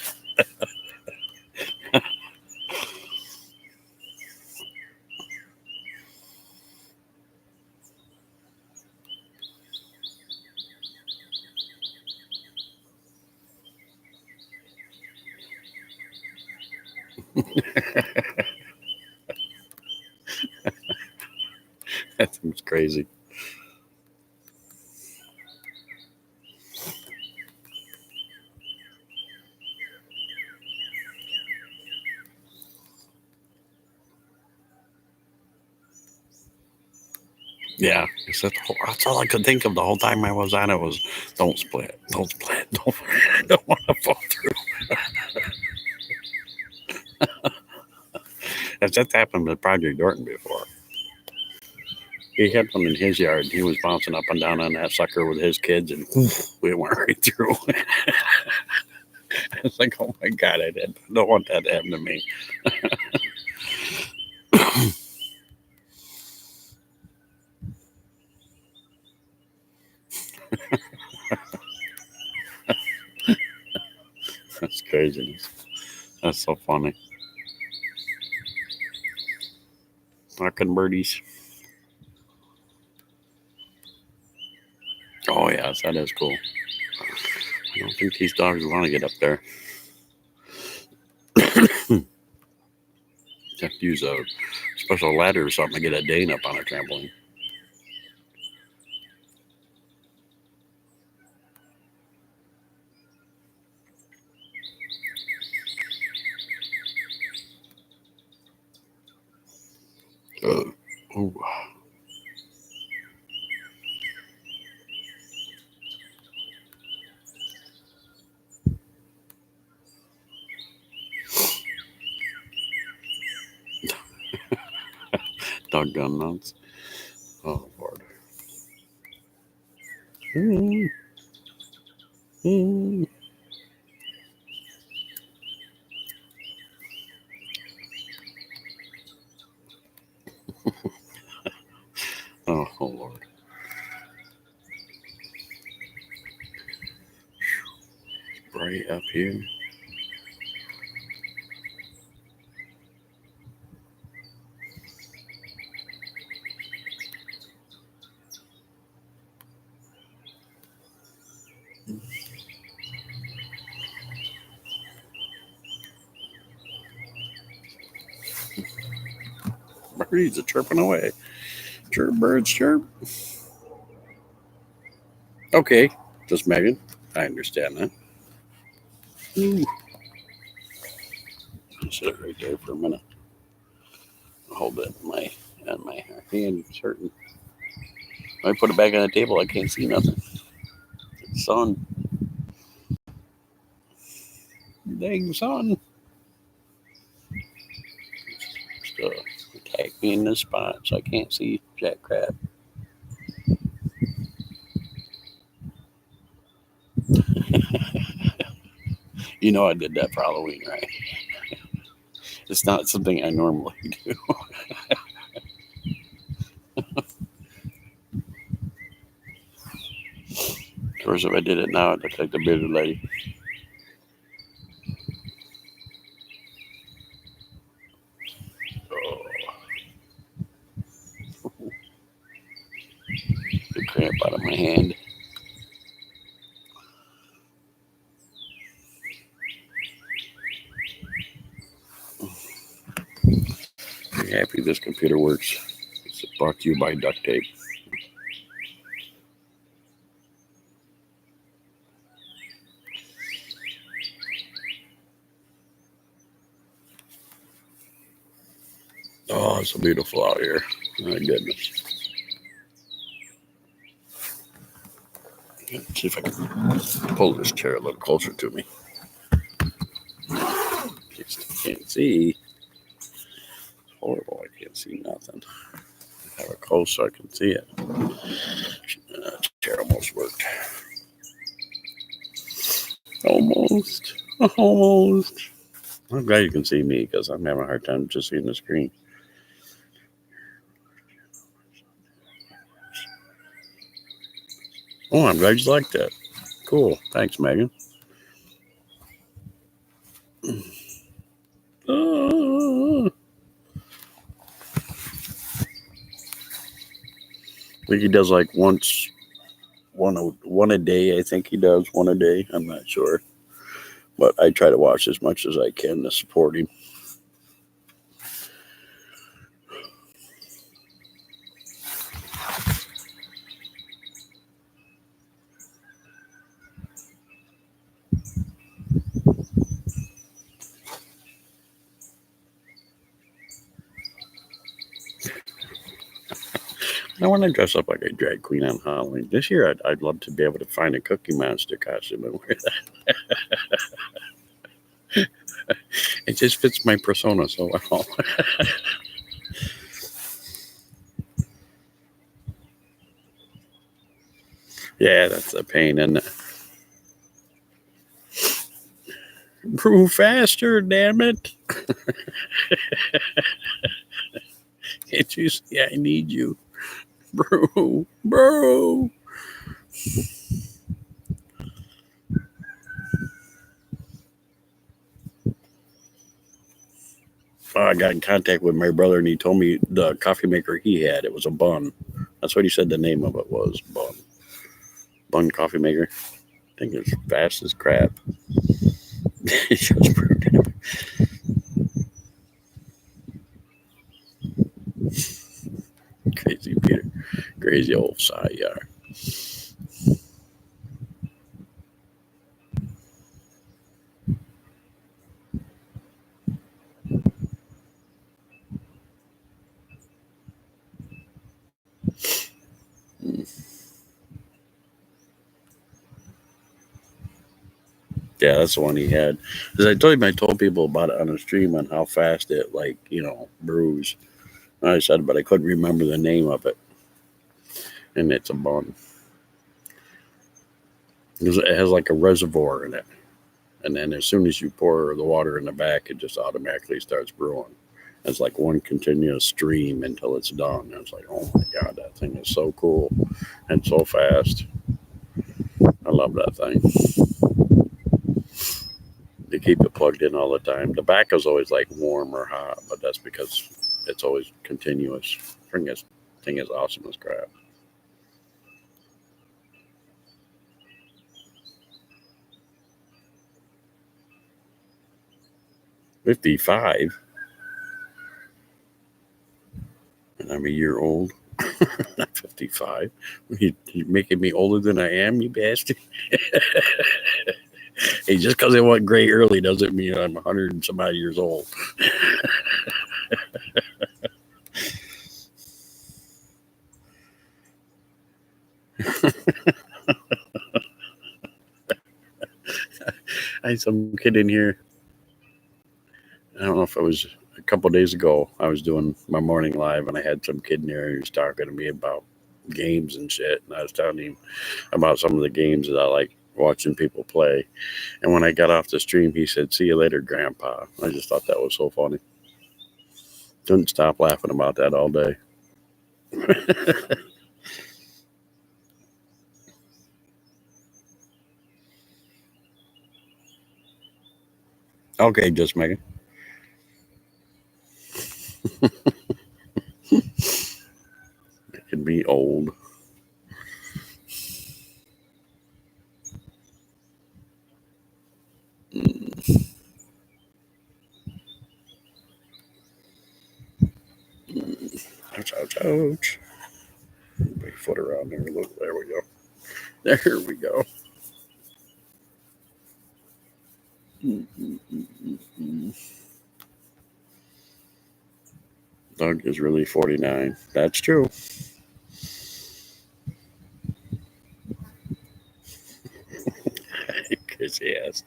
S1: That seems crazy. Yeah, that's all I could think of the whole time I was on it was, don't split, don't split, I don't want to fall through. That's happened with Project Dorton before. He had one in his yard. And he was bouncing up and down on that sucker with his kids, and we went right through. It's like, oh my god, I don't want that to happen to me. That's craziness. That's so funny. Fucking birdies. Oh yes, that is cool. I don't think these dogs want to get up there. You have to use a special ladder or something to get a Dane up on a trampoline. Ooh. Doggone nuts. Oh, Lord. Mm, mm. Oh, Lord. Bright up here. Birds are chirping away. Chirp, birds, chirp. Okay, just Megan. I understand that. Ooh. Sit it right there for a minute. Hold it in my hand. Certain. When I put it back on the table, I can't see nothing. It's sun. Dang sun. Just attack me in this spot so I can't see jack crap. You know I did that for Halloween, right? It's not something I normally do. Of course, if I did it now, it looks like the bearded lady. Oh, the cramp out of my hand. I'm happy this computer works. It's brought to you by duct tape. Oh, it's so beautiful out here. My goodness. Let's see if I can pull this chair a little closer to me. In case I can't see. It's horrible. I can't see nothing. I have it close so I can see it. Chair almost worked. Almost. Almost. I'm glad you can see me because I'm having a hard time just seeing the screen. Oh, I'm glad you liked that. Cool. Thanks, Megan. I think he does like one a day. I think he does one a day. I'm not sure. But I try to watch as much as I can to support him. I want to dress up like a drag queen on Halloween. This year, I'd love to be able to find a Cookie Monster costume and wear that. It just fits my persona so well. Yeah, that's a pain, isn't it? Brew faster, damn it. Can't you see I need you? Brew, brew. I got in contact with my brother and he told me the coffee maker he had, it was a Bunn. That's what he said the name of it was, Bunn. Bunn coffee maker. I think it's fast as crap. It just brewed it. Crazy Peter. Crazy old Sayar. Yeah, that's the one he had. Because I told people about it on the stream on how fast it, brews. I said, but I couldn't remember the name of it. And it's a bun. It has like a reservoir in it. And then as soon as you pour the water in the back, it just automatically starts brewing. It's like one continuous stream until it's done. And it's like, oh my God, that thing is so cool and so fast. I love that thing. They keep it plugged in all the time. The back is always like warm or hot, but that's because it's always continuous. Thing is awesome as crap. 55, and I'm a year old. Not 55. You're making me older than I am, you bastard. Hey, just because I went gray early doesn't mean I'm 100 and some odd years old. I had some kid in here. I don't know if it was a couple days ago. I was doing my morning live, and I had some kid in there who was talking to me about games and shit. And I was telling him about some of the games that I like watching people play. And when I got off the stream, he said, "See you later, Grandpa." I just thought that was so funny. Couldn't stop laughing about that all day. Okay, just Megan. It can be old. Ouch, ouch, ouch. Big foot around there. Look, there we go. There we go. Doug is really 49. That's true. Because yes.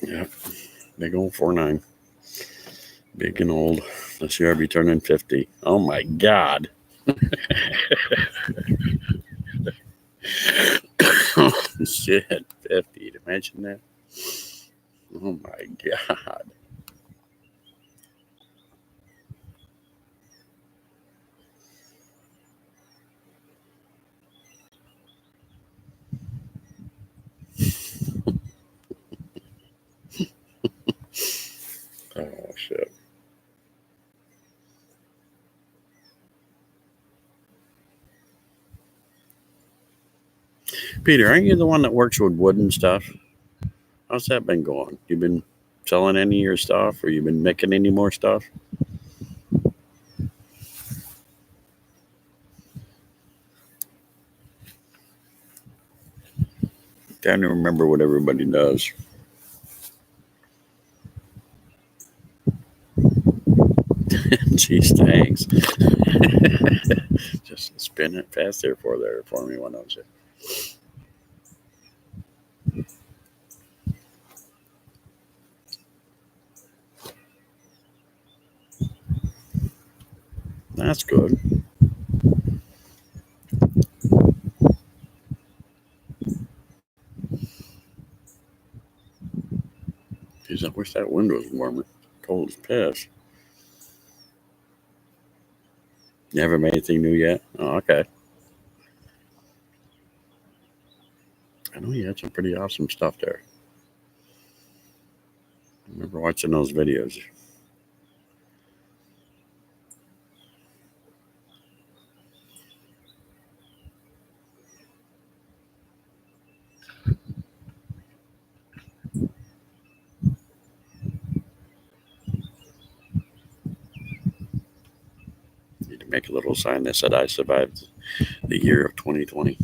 S1: Yep. Big old 49. Big and old. This year I'll be turning 50. Oh my God. Shit, 50. Imagine that. Oh my God. Oh shit. Peter, aren't you the one that works with wood and stuff? How's that been going? You been selling any of your stuff, or you been making any more stuff? Trying to remember what everybody does. Jeez, thanks. Just spin it fast there for me, why don't you? That's good. Jeez, I wish that window was warmer. Cold as piss. You haven't made anything new yet? Oh, okay. I know you had some pretty awesome stuff there. I remember watching those videos. Need to make a little sign that said I survived the year of 2020.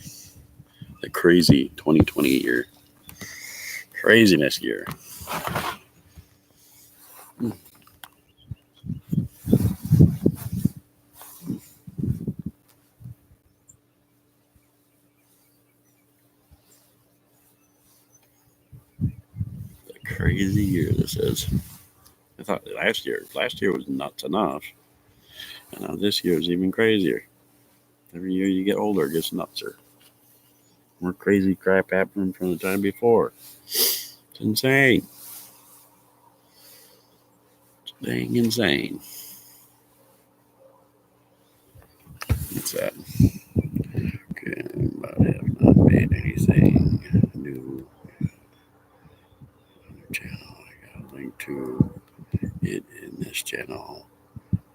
S1: The crazy 2020 year. Craziness year. crazy year this is. I thought last year was nuts enough. And now this year is even crazier. Every year you get older, it gets nutser. More crazy crap happening from the time before. It's insane. It's dang insane. What's that? Okay, but I have not made anything new. Channel. I got a link to it in this channel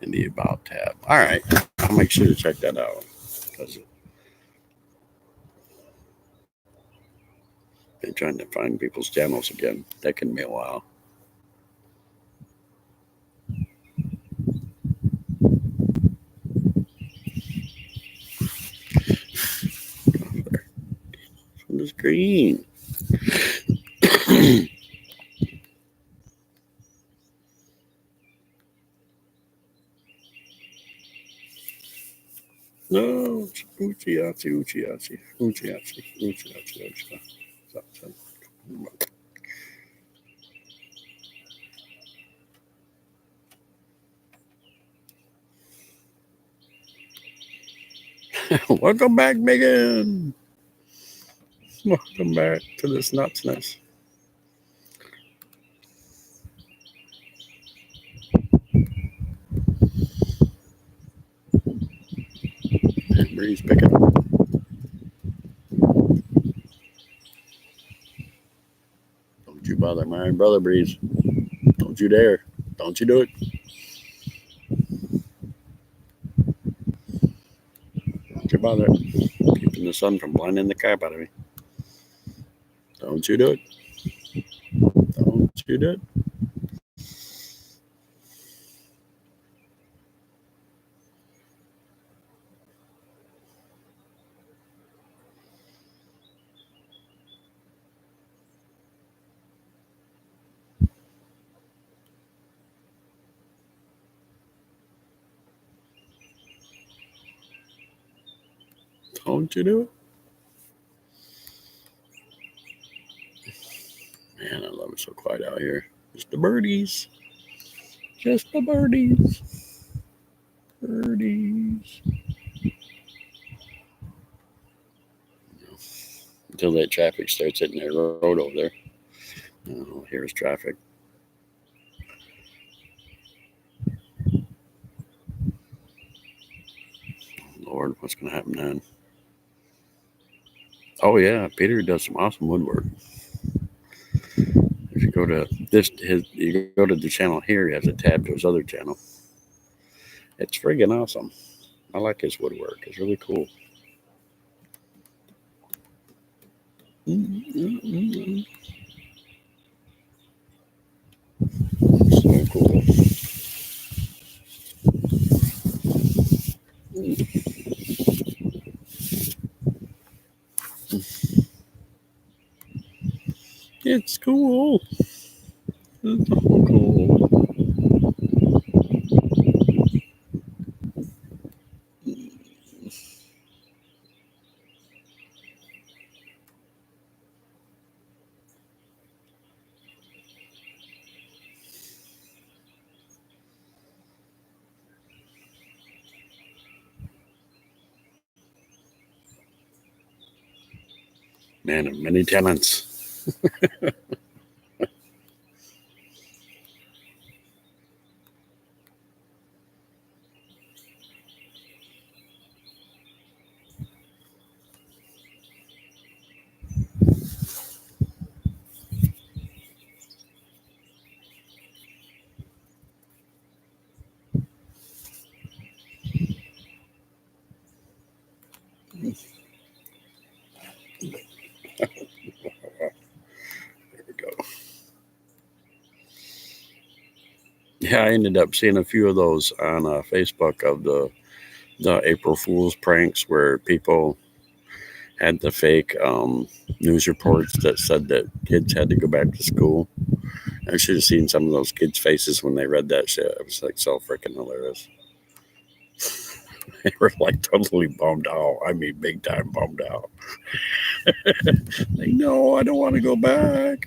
S1: in the About tab. All right, I'll make sure to check that out. Because been trying to find people's channels again. That can be a while. From the screen. No, Uchiachi. Welcome back, Megan. Welcome back to this nutsness. Breeze picking up. Don't you bother my brother, Breeze. Don't you dare. Don't you do it. Don't you bother. Keeping the sun from blinding the crap out of me. Don't you do it. Don't you do it. Don't you do it. Man, I love it so quiet out here. Just the birdies. Just the birdies. Birdies. Until that traffic starts hitting that road over there. Oh, here's traffic. Lord, what's going to happen then? Oh, yeah, Peter does some awesome woodwork. If you go to you go to the channel here, he has a tab to his other channel. It's friggin' awesome. I like his woodwork. It's really cool. So cool. It's cool. It's so cool. Man of many talents. There we go. Yeah, I ended up seeing a few of those on Facebook of the April Fool's pranks where people had the fake news reports that said that kids had to go back to school. I should have seen some of those kids' faces when they read that shit. It was like so freaking hilarious. They were like totally bummed out. I mean, big time bummed out. Like, no, I don't want to go back.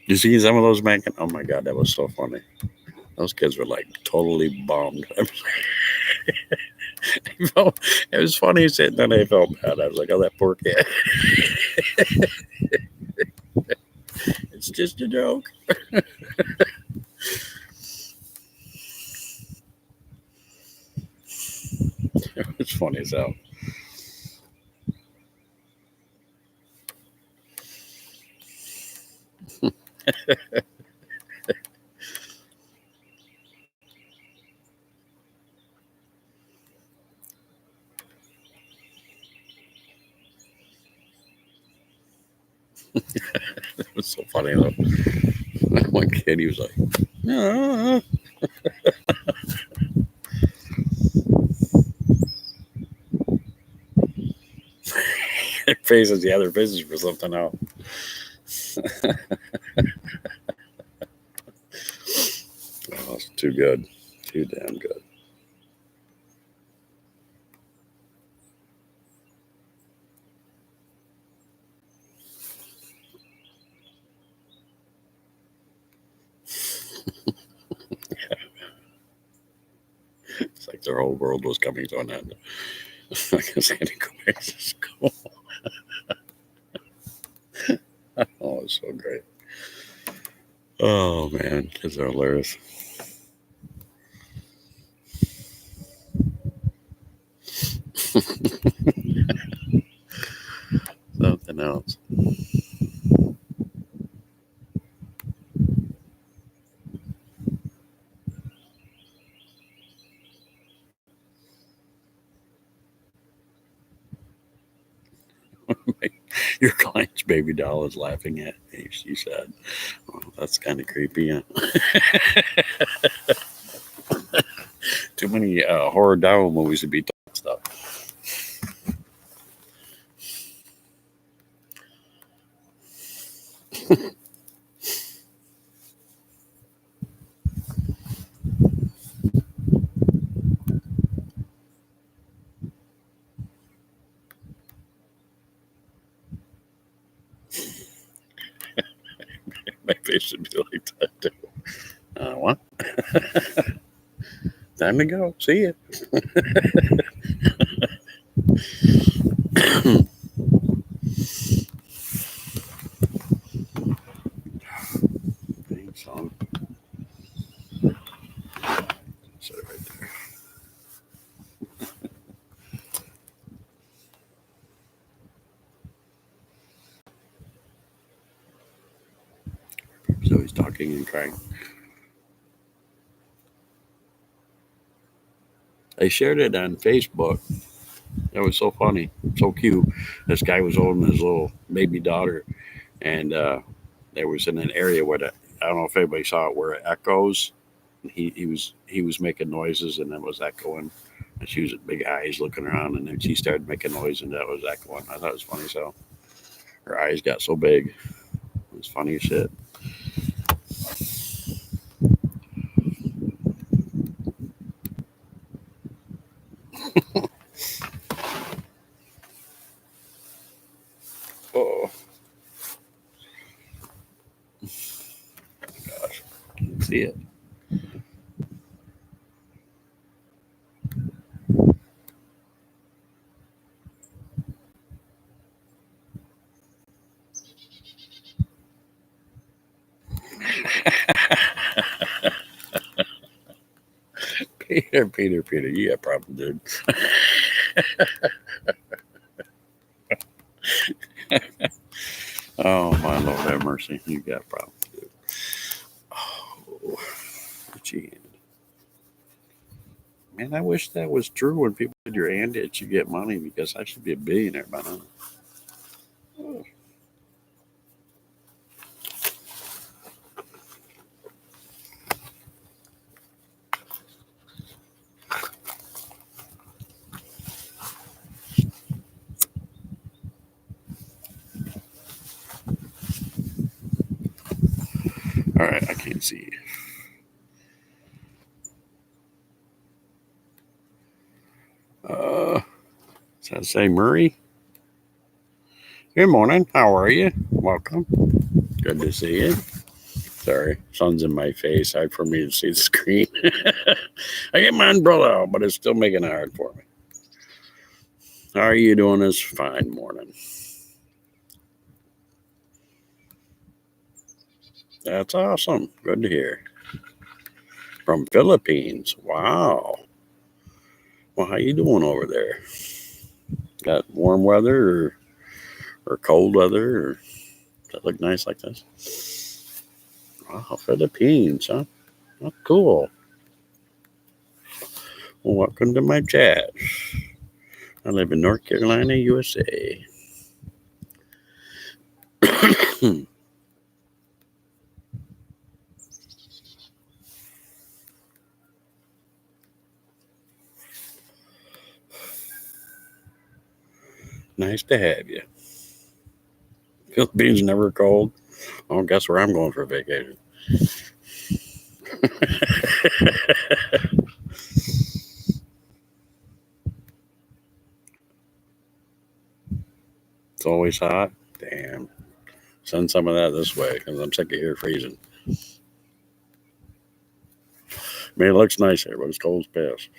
S1: You see some of those back? Oh my God, that was so funny. Those kids were like totally bummed. It was funny sitting there. I felt bad. I was like, oh, that poor kid. It's just a joke. It's funny as hell. It was so funny though. One kid, he was like, "Ah." Their faces, yeah, their faces for something else. Oh, it's too good. Too damn good. It's like their whole world was coming to an end. I guess I had to go back to school. Oh, it's so great. Oh man, kids are hilarious. Something else. Your client's baby doll is laughing at me, she said. Oh, that's kind of creepy. Huh? Too many horror doll movies to be talking stuff. My face should be like that too. What? Time to go. See ya. Thanks, son. Set it right there. So he's talking and crying. I shared it on Facebook. It was so funny, so cute. This guy was holding his little baby daughter, and there was in an area where I don't know if anybody saw it, where it echoes. He was making noises, and it was echoing. And she was with big eyes looking around, and then she started making noise, and that was echoing. I thought it was funny. So her eyes got so big. It was funny as shit. Oh gosh, can't see it. Peter, you got problem, dude. Oh my Lord, have mercy, you got problems, dude. Oh, gee, man, I wish that was true when people said your aunt that you get money because I should be a billionaire by now. Oh, all right, I can't see. Does that say Murray? Good morning. How are you? Welcome. Good to see you. Sorry, sun's in my face. Hard for me to see the screen. I get my umbrella out, but it's still making it hard for me. How are you doing this fine morning? That's awesome. Good to hear. From Philippines. Wow. Well, how you doing over there? Got warm weather or cold weather? Or does that look nice like this? Wow, Philippines, huh? Oh, cool. Well, welcome to my chat. I live in North Carolina, USA. Nice to have you. Philippines never cold. Oh, guess where I'm going for vacation? It's always hot. Damn. Send some of that this way because I'm sick of here freezing. I mean, it looks nice here, but it's cold as piss.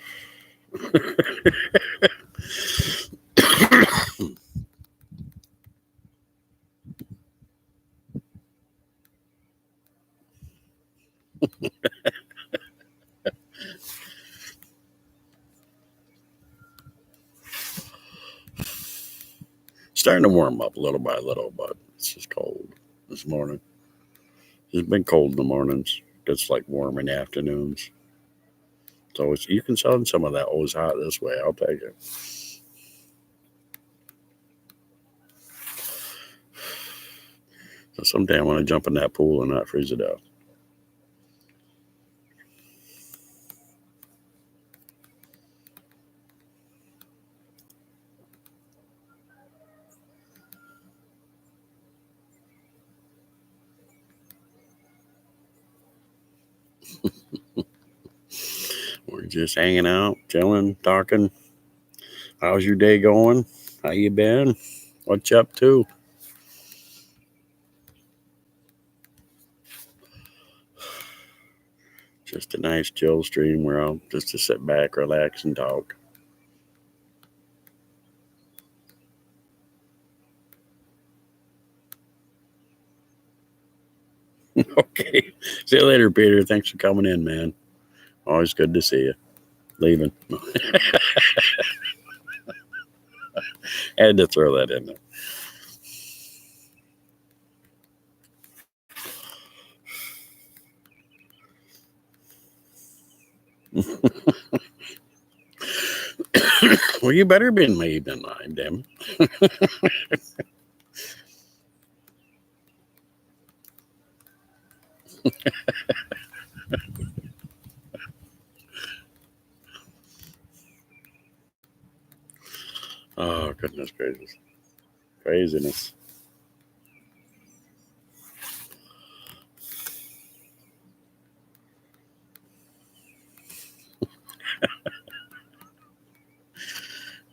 S1: Starting to warm up little by little, but it's just cold this morning. It's been cold in the mornings. It's like warm in the afternoons. So you can sell some of that always hot this way. I'll take it. So someday I want to jump in that pool and not freeze to death. We're just hanging out, chilling, talking. How's your day going? How you been? What you up to? Just a nice chill stream where I'll just to sit back, relax, and talk. Okay. See you later, Peter. Thanks for coming in, man. Always good to see you. Leaving. Had to throw that in there. Well, you better be leaving live, damn it. Oh, goodness gracious. Craziness.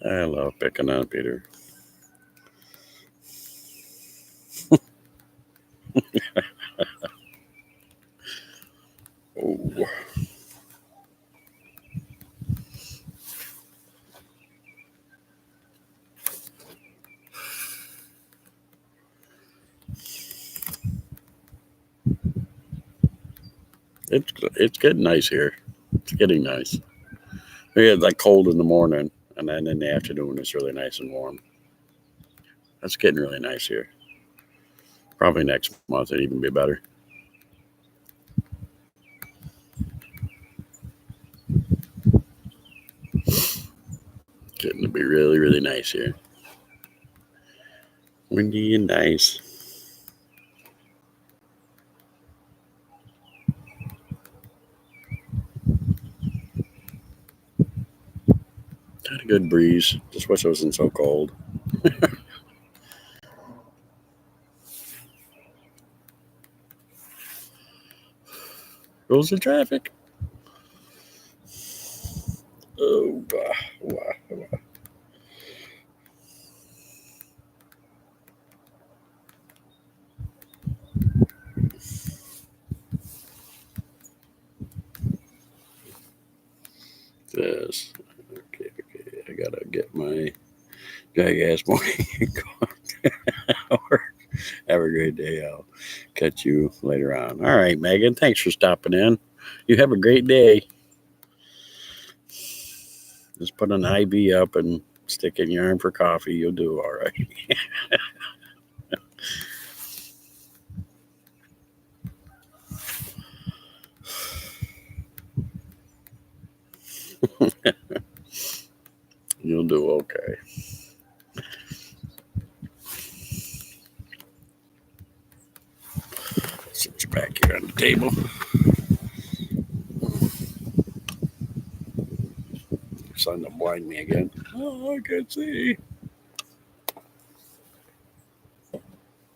S1: I love picking on Peter. Oh. It's getting nice here. It's getting nice. We had like cold in the morning, and then in the afternoon it's really nice and warm. That's getting really nice here. Probably next month it'll even be better. Getting to be really, really nice here. Windy and nice. Got a good breeze. Just wish it wasn't so cold. Rules of traffic. Oh, wow. Jackass morning. Have a great day. I'll catch you later on. All right, Megan. Thanks for stopping in. You have a great day. Just put an IV up and stick in your arm for coffee. You'll do all right. You'll do okay. Sit you back here on the table. Sun to blind me again. Oh, I can't see.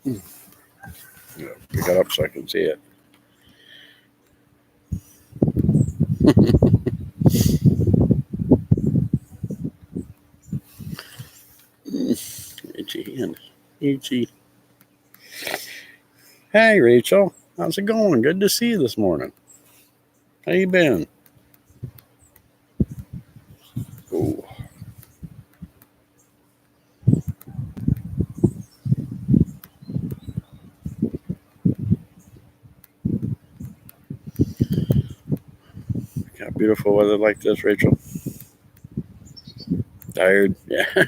S1: Yeah, pick it up so I can see it. Itchy hand. Itchy. Hey, Rachel. How's it going? Good to see you this morning. How you been? Oh. Got beautiful weather like this, Rachel. Tired? Yeah.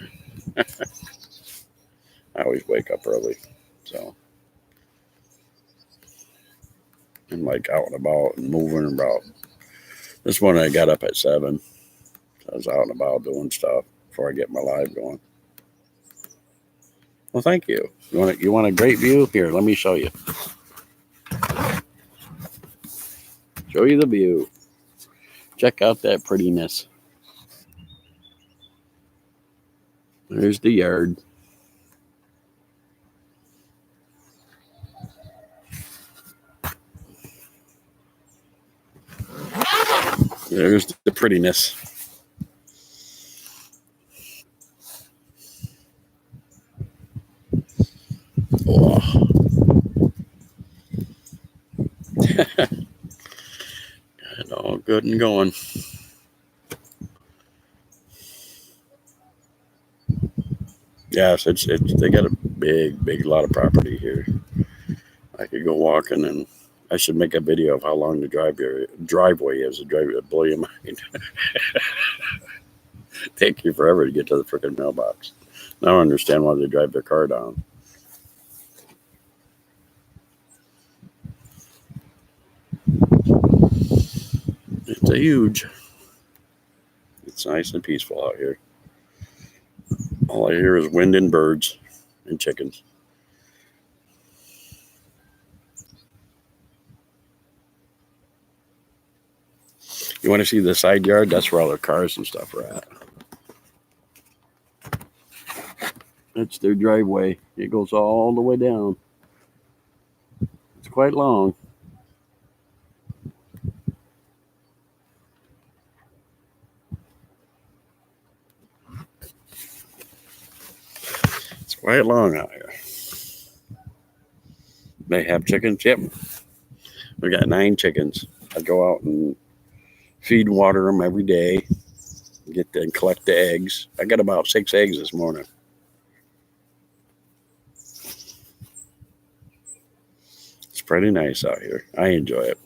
S1: I always wake up early, so I'm like out and about and moving about. This morning I got up at 7. I was out and about doing stuff before I get my live going. Well, thank you. You want a great view? Here, let me show you. Show you the view. Check out that prettiness. There's the yard. There's the prettiness. Oh. And all good and going. Yes, it's they got a big lot of property here. I could go walking, and I should make a video of how long the driveway is. The driveway would blow your mind. Take you forever to get to the freaking mailbox. Now I understand why they drive their car down. It's a huge. It's nice and peaceful out here. All I hear is wind and birds and chickens. You want to see the side yard? That's where all their cars and stuff are at. That's their driveway. It goes all the way down. It's quite long. It's quite long out here. They have chickens? Yep. We got 9 chickens. I go out and feed and water them every day. Get to collect the eggs. I got about 6 eggs this morning. It's pretty nice out here. I enjoy it.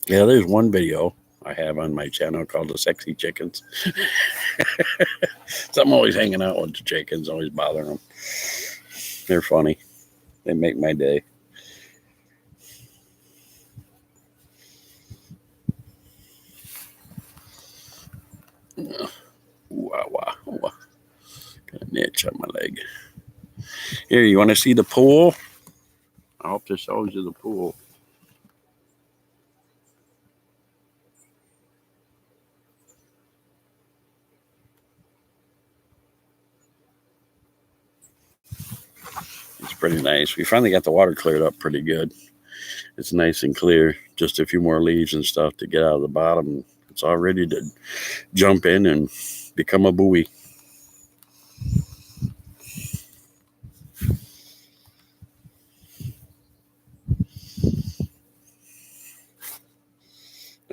S1: Yeah, there's one video I have on my channel called The Sexy Chickens. So I'm always hanging out with the chickens, always bothering them. They're funny. They make my day. Wow. Got an itch on my leg. Here, you want to see the pool? I hope this shows you the pool. It's pretty nice. We finally got the water cleared up pretty good. It's nice and clear. Just a few more leaves and stuff to get out of the bottom. It's all ready to jump in and become a buoy.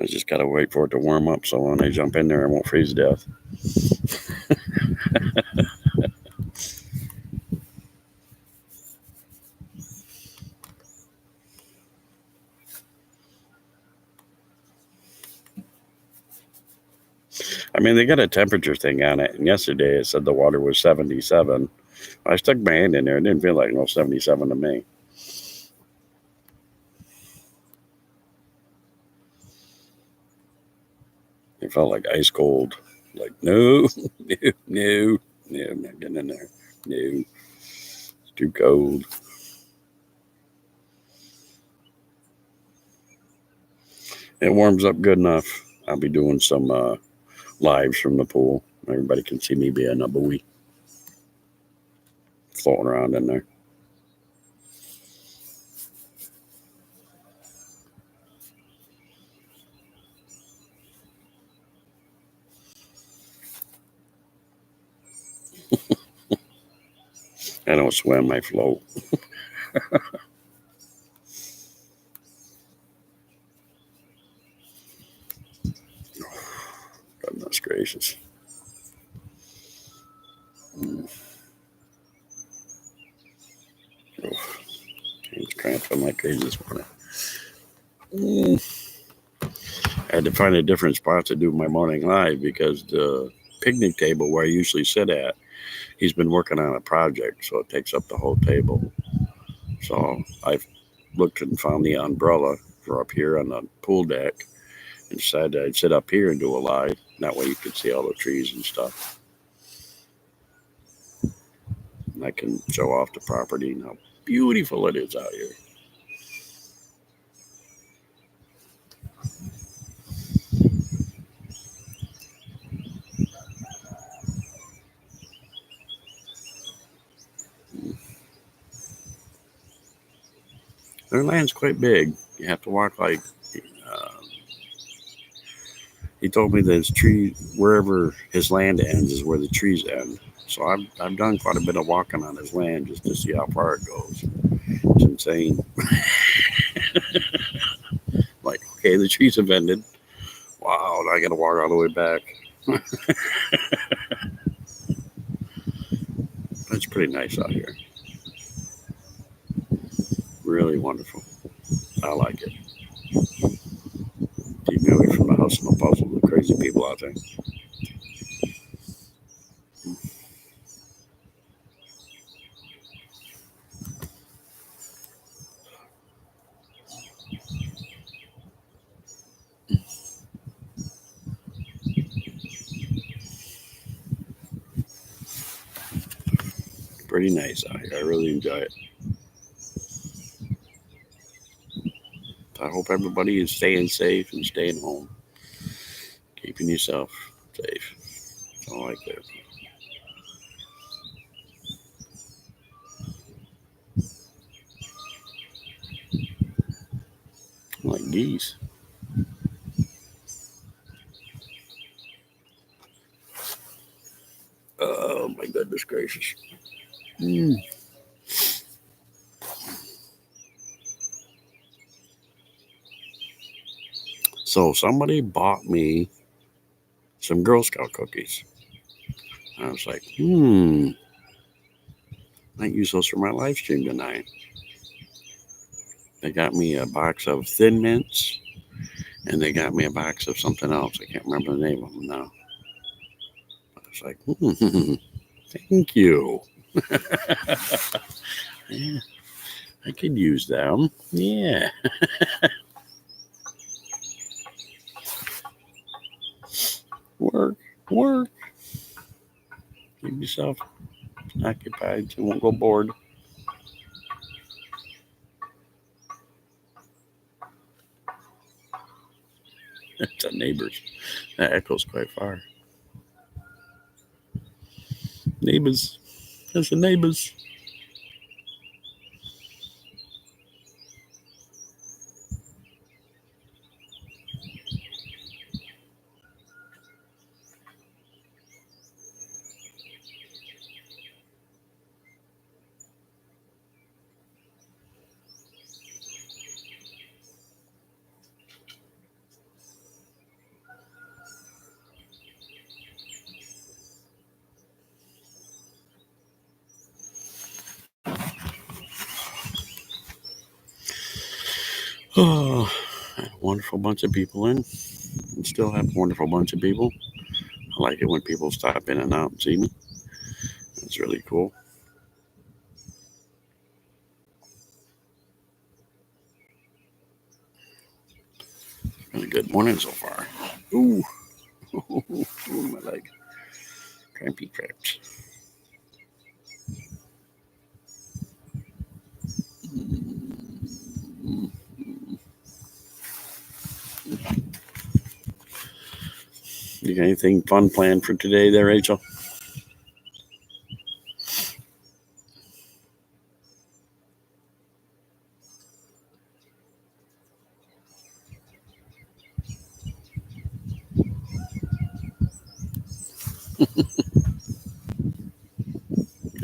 S1: I just gotta wait for it to warm up so when I jump in there, I won't freeze to death. I mean, they got a temperature thing on it, and yesterday it said the water was 77. I stuck my hand in there. It didn't feel like no 77 to me. It felt like ice cold. Like, no, no, I'm not getting in there. No, it's too cold. It warms up good enough. I'll be doing some lives from the pool. Everybody can see me being a buoy floating around in there. I don't swim, I float. Goodness gracious. Hands cramping like crazy this morning. I had to find a different spot to do my morning live because the picnic table where I usually sit at, he's been working on a project, so it takes up the whole table. So I looked and found the umbrella for up here on the pool deck and decided I'd sit up here and do a live. That way you could see all the trees and stuff. And I can show off the property and how beautiful it is out here. Their land's quite big. You have to walk like, uh, he told me that his tree, wherever his land ends is where the trees end. So I've done quite a bit of walking on his land just to see how far it goes. It's insane. Like, okay, the trees have ended. Wow, now I got to walk all the way back. It's pretty nice out here. Really wonderful. I like it. Keep me away from the hustle and bustle of the crazy people out there. Pretty nice out here. I really enjoy it. I hope everybody is staying safe and staying home. Keeping yourself safe. That's all I care. Like geese. Oh my goodness gracious. Mm. So somebody bought me some Girl Scout cookies. I was like, might use those for my live stream tonight. They got me a box of Thin Mints, and they got me a box of something else. I can't remember the name of them now. I was like, thank you. Yeah, I could use them. Yeah. Work, work. Keep yourself occupied so you won't go bored. It's a neighbors. That echoes quite far. Neighbors. That's the neighbors. Oh, had a wonderful bunch of people in, and still have a wonderful bunch of people. I like it when people stop in and out and see me. It's really cool. Been a good morning so far. Ooh, ooh, my leg. Crampy cramps. You got anything fun planned for today there, Rachel?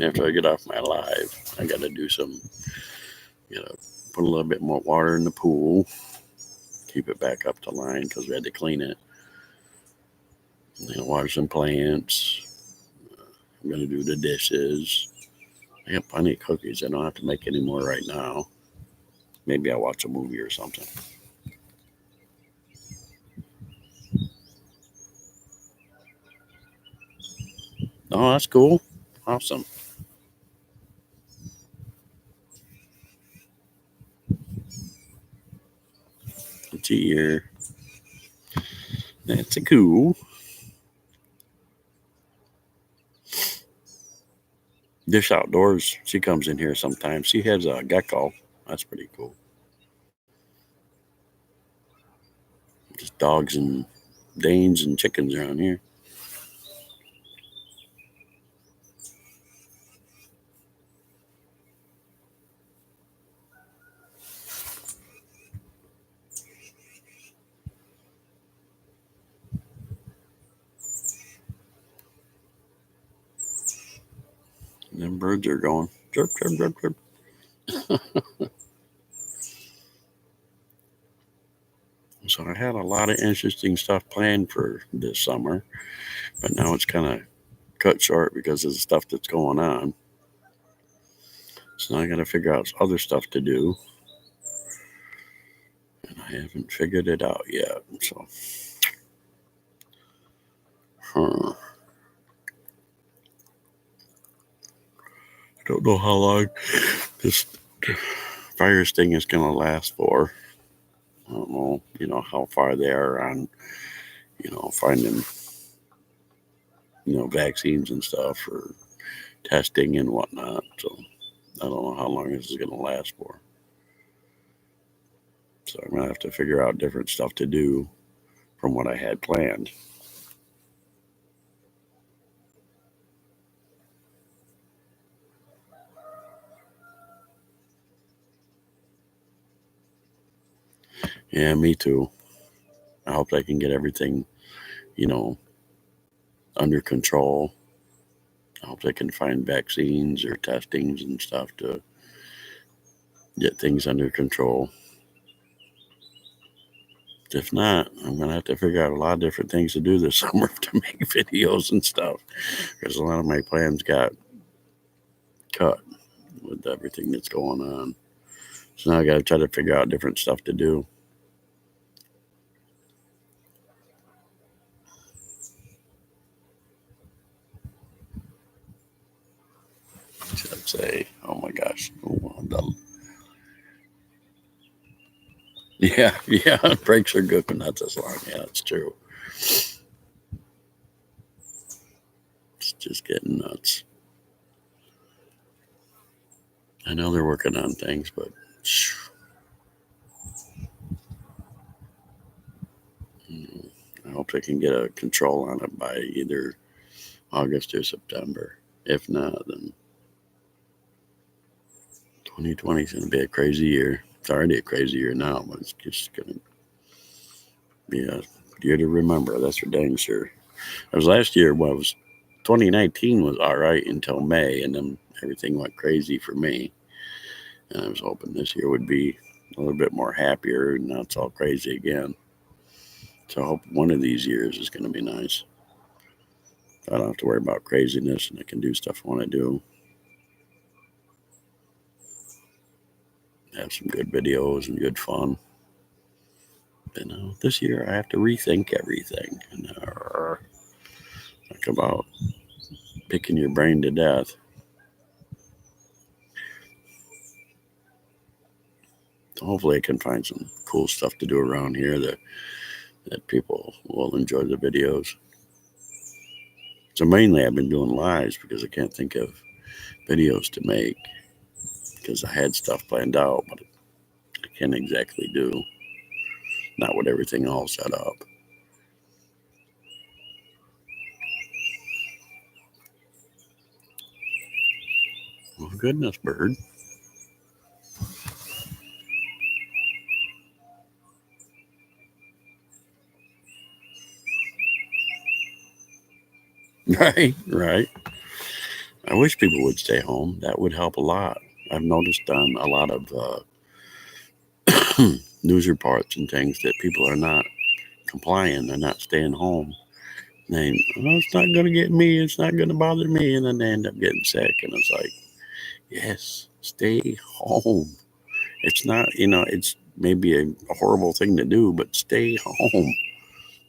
S1: After I get off my live, I got to do some, put a little bit more water in the pool, keep it back up to line because we had to clean it. Water some plants. I'm going to do the dishes. I got plenty of cookies. I don't have to make any more right now. Maybe I'll watch a movie or something. Oh, that's cool. Awesome. It's a year. That's a cool. Dish Outdoors. She comes in here sometimes. She has a gecko. That's pretty cool. Just dogs and Danes and chickens around here. And them birds are going chirp, chirp, chirp, chirp. So I had a lot of interesting stuff planned for this summer, but now it's kind of cut short because of the stuff that's going on. So now I got to figure out other stuff to do, and I haven't figured it out yet. So, I don't know how long this fire sting is going to last for. I don't know, how far they are on, finding, vaccines and stuff for testing and whatnot. So I don't know how long this is going to last for. So I'm going to have to figure out different stuff to do from what I had planned. Yeah, me too. I hope I can get everything, you know, under control. I hope they can find vaccines or testings and stuff to get things under control. If not, I'm going to have to figure out a lot of different things to do this summer to make videos and stuff because a lot of my plans got cut with everything that's going on. So now I got to try to figure out different stuff to do. I'd say, oh my gosh. Yeah, breaks are good, but not this long. Yeah, it's true. It's just getting nuts. I know they're working on things, but I hope they can get a control on it by either August or September. If not, then 2020 is going to be a crazy year. It's already a crazy year now, but it's just going to be a year to remember. That's for dang sure. It was last year. Well, it was 2019 was all right until May, and then everything went crazy for me. And I was hoping this year would be a little bit more happier, and now it's all crazy again. So I hope one of these years is going to be nice. I don't have to worry about craziness, and I can do stuff I want to do. Have some good videos and good fun. This year I have to rethink everything. And talk about picking your brain to death. So hopefully I can find some cool stuff to do around here that people will enjoy the videos. So mainly I've been doing lives because I can't think of videos to make because I had stuff planned out, but I can't exactly do. Not with everything all set up. Oh, goodness, bird. Right. I wish people would stay home. That would help a lot. I've noticed on a lot of news reports and things that people are not complying. They're not staying home. They, oh, it's not going to get me. It's not going to bother me. And then they end up getting sick. And it's like, yes, stay home. It's not, it's maybe a horrible thing to do, but stay home,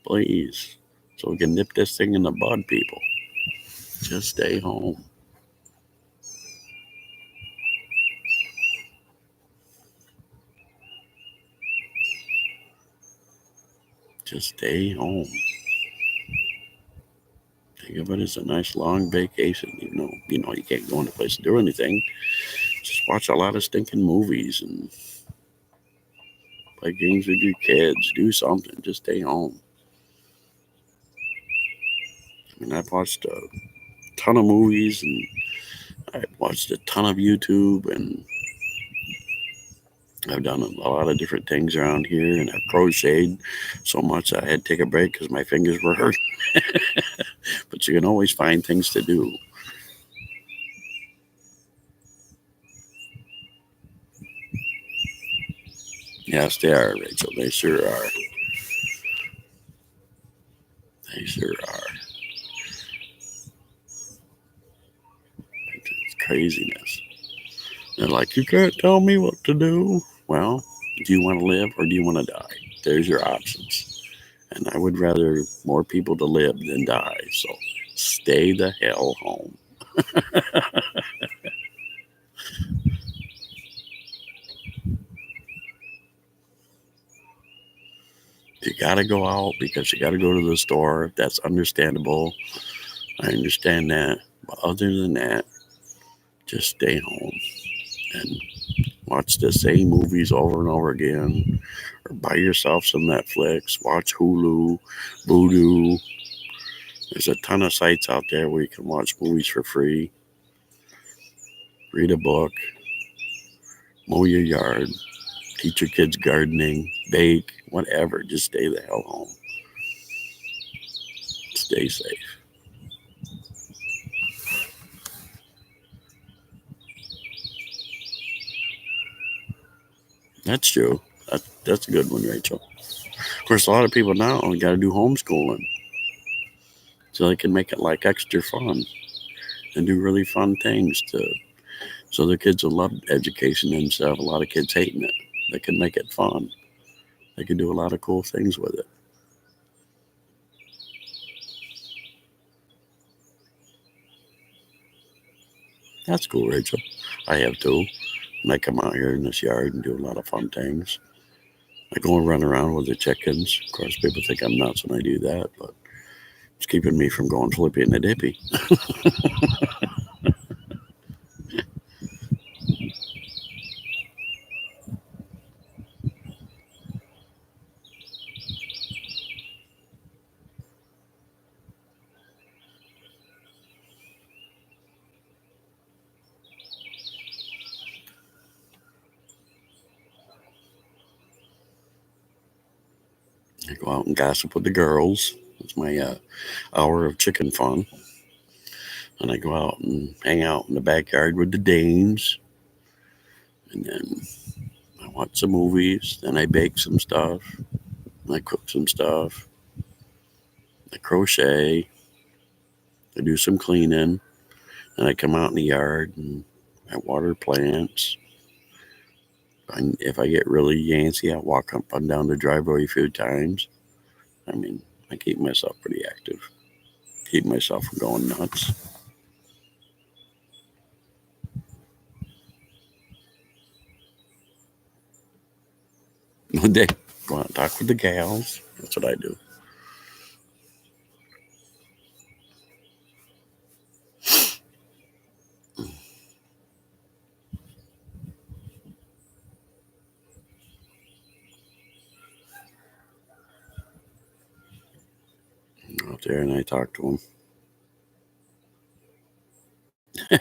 S1: please. So we can nip this thing in the bud, people. Just stay home. Just stay home. Think of it as a nice long vacation. You can't go into a place to do anything. Just watch a lot of stinking movies and play games with your kids. Do something. Just stay home. I mean, I've watched a ton of movies and I've watched a ton of YouTube and I've done a lot of different things around here and I've crocheted so much I had to take a break because my fingers were hurting. But you can always find things to do. Yes, they are, Rachel. They sure are. They sure are. It's craziness. They're like, you can't tell me what to do. Well, do you want to live or do you want to die? There's your options. And I would rather more people to live than die. So stay the hell home. You got to go out because you got to go to the store. That's understandable. I understand that. But other than that, just stay home and watch the same movies over and over again. Or buy yourself some Netflix, watch Hulu, Vudu. There's a ton of sites out there where you can watch movies for free, read a book, mow your yard, teach your kids gardening, bake, whatever. Just stay the hell home. Stay safe. That's true. That's a good one, Rachel. Of course, a lot of people now got to do homeschooling so they can make it like extra fun and do really fun things so their kids will love education instead of a lot of kids hating it. They can make it fun. They can do a lot of cool things with it. That's cool, Rachel. I have too. And I come out here in this yard and do a lot of fun things. I go and run around with the chickens. Of course, people think I'm nuts when I do that, but it's keeping me from going flippy and a dippy. I go out and gossip with the girls. It's my hour of chicken fun. And I go out and hang out in the backyard with the dames. And then I watch some movies. Then I bake some stuff. I cook some stuff. I crochet. I do some cleaning. And I come out in the yard and I water plants. And if I get really antsy, I walk up and down the driveway a few times. I mean, I keep myself pretty active. Keep myself from going nuts. One day, go out and talk with the gals. That's what I do. Out there and I talk to them.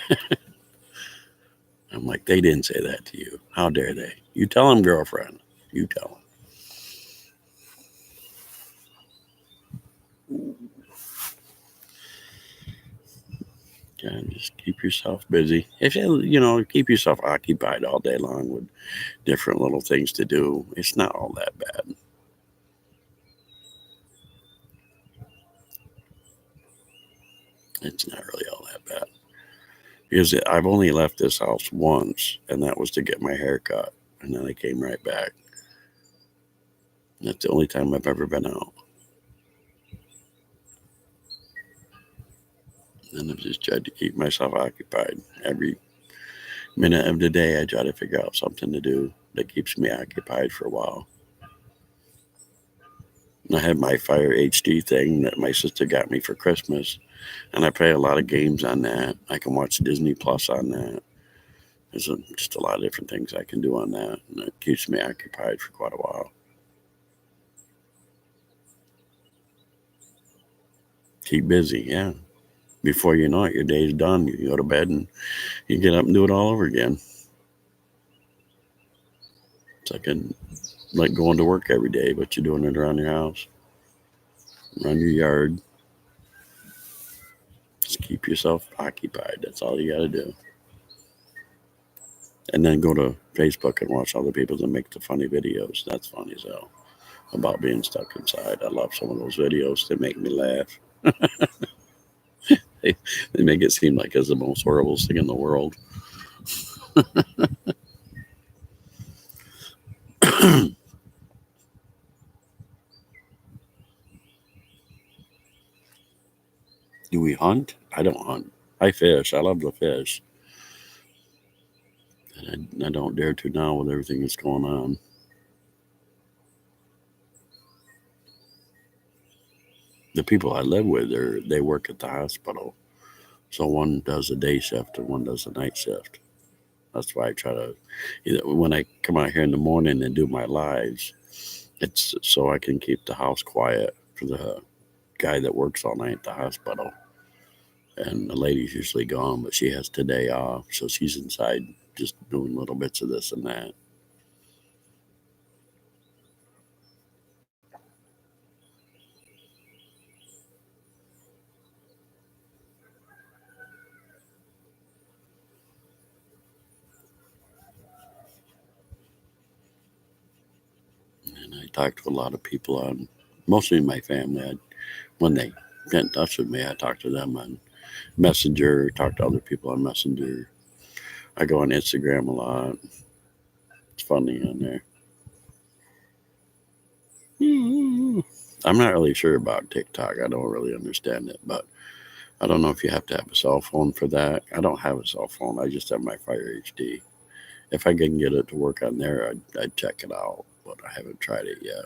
S1: I'm like, they didn't say that to you. How dare they? You tell them, girlfriend. You tell them. Yeah, just keep yourself busy. If you keep yourself occupied all day long with different little things to do, it's not all that bad. It's not really all that bad. Because I've only left this house once, and that was to get my hair cut. And then I came right back. That's the only time I've ever been out. And I've just tried to keep myself occupied. Every minute of the day, I try to figure out something to do that keeps me occupied for a while. And I have my Fire HD thing that my sister got me for Christmas, and I play a lot of games on that. I can watch Disney Plus on that. There's just a lot of different things I can do on that, and it keeps me occupied for quite a while. Keep busy, yeah. Before you know it, your day's done. You go to bed and you get up and do it all over again. It's like going to work every day, but you're doing it around your house, around your yard. Just keep yourself occupied. That's all you got to do. And then go to Facebook and watch other people that make the funny videos. That's funny as hell about being stuck inside. I love some of those videos. They make me laugh. They make it seem like it's the most horrible thing in the world. Do we hunt? I don't hunt. I fish. I love to fish. And I don't dare to now with everything that's going on. The people I live with, they work at the hospital. So one does a day shift and one does a night shift. That's why I try to, when I come out here in the morning and do my lives, it's so I can keep the house quiet for the guy that works all night at the hospital. And the lady's usually gone, but she has today off. So she's inside just doing little bits of this and that. And I talk to a lot of people on, mostly my family. When they get in touch with me, I talk to them on Messenger, talk to other people on Messenger. I go on Instagram a lot. It's funny on there. I'm not really sure about TikTok. I don't really understand it, but I don't know if you have to have a cell phone for that. I don't have a cell phone. I just have my Fire HD. If I can get it to work on there, I'd check it out, but I haven't tried it yet.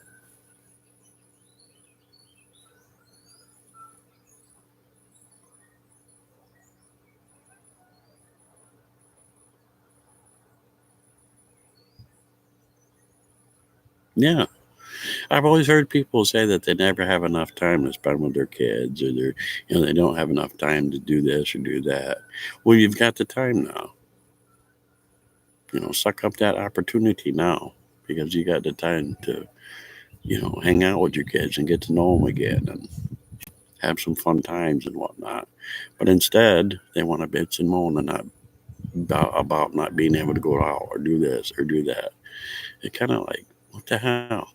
S1: Yeah, I've always heard people say that they never have enough time to spend with their kids, or they don't have enough time to do this or do that. Well, you've got the time now. Suck up that opportunity now because you got the time to, hang out with your kids and get to know them again and have some fun times and whatnot. But instead, they want to bitch and moan and not about not being able to go out or do this or do that. It kind of like, what the hell?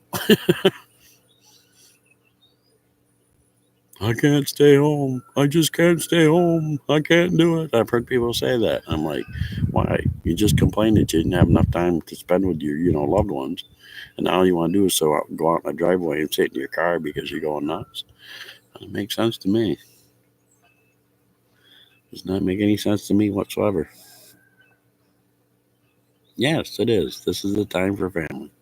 S1: I can't stay home. I just can't stay home. I can't do it. I've heard people say that. I'm like, Why? You just complained that you didn't have enough time to spend with your, loved ones, and all you want to do is go out in the driveway and sit in your car because you're going nuts. Doesn't make sense to me. Does not make any sense to me whatsoever. Yes, it is. This is the time for family.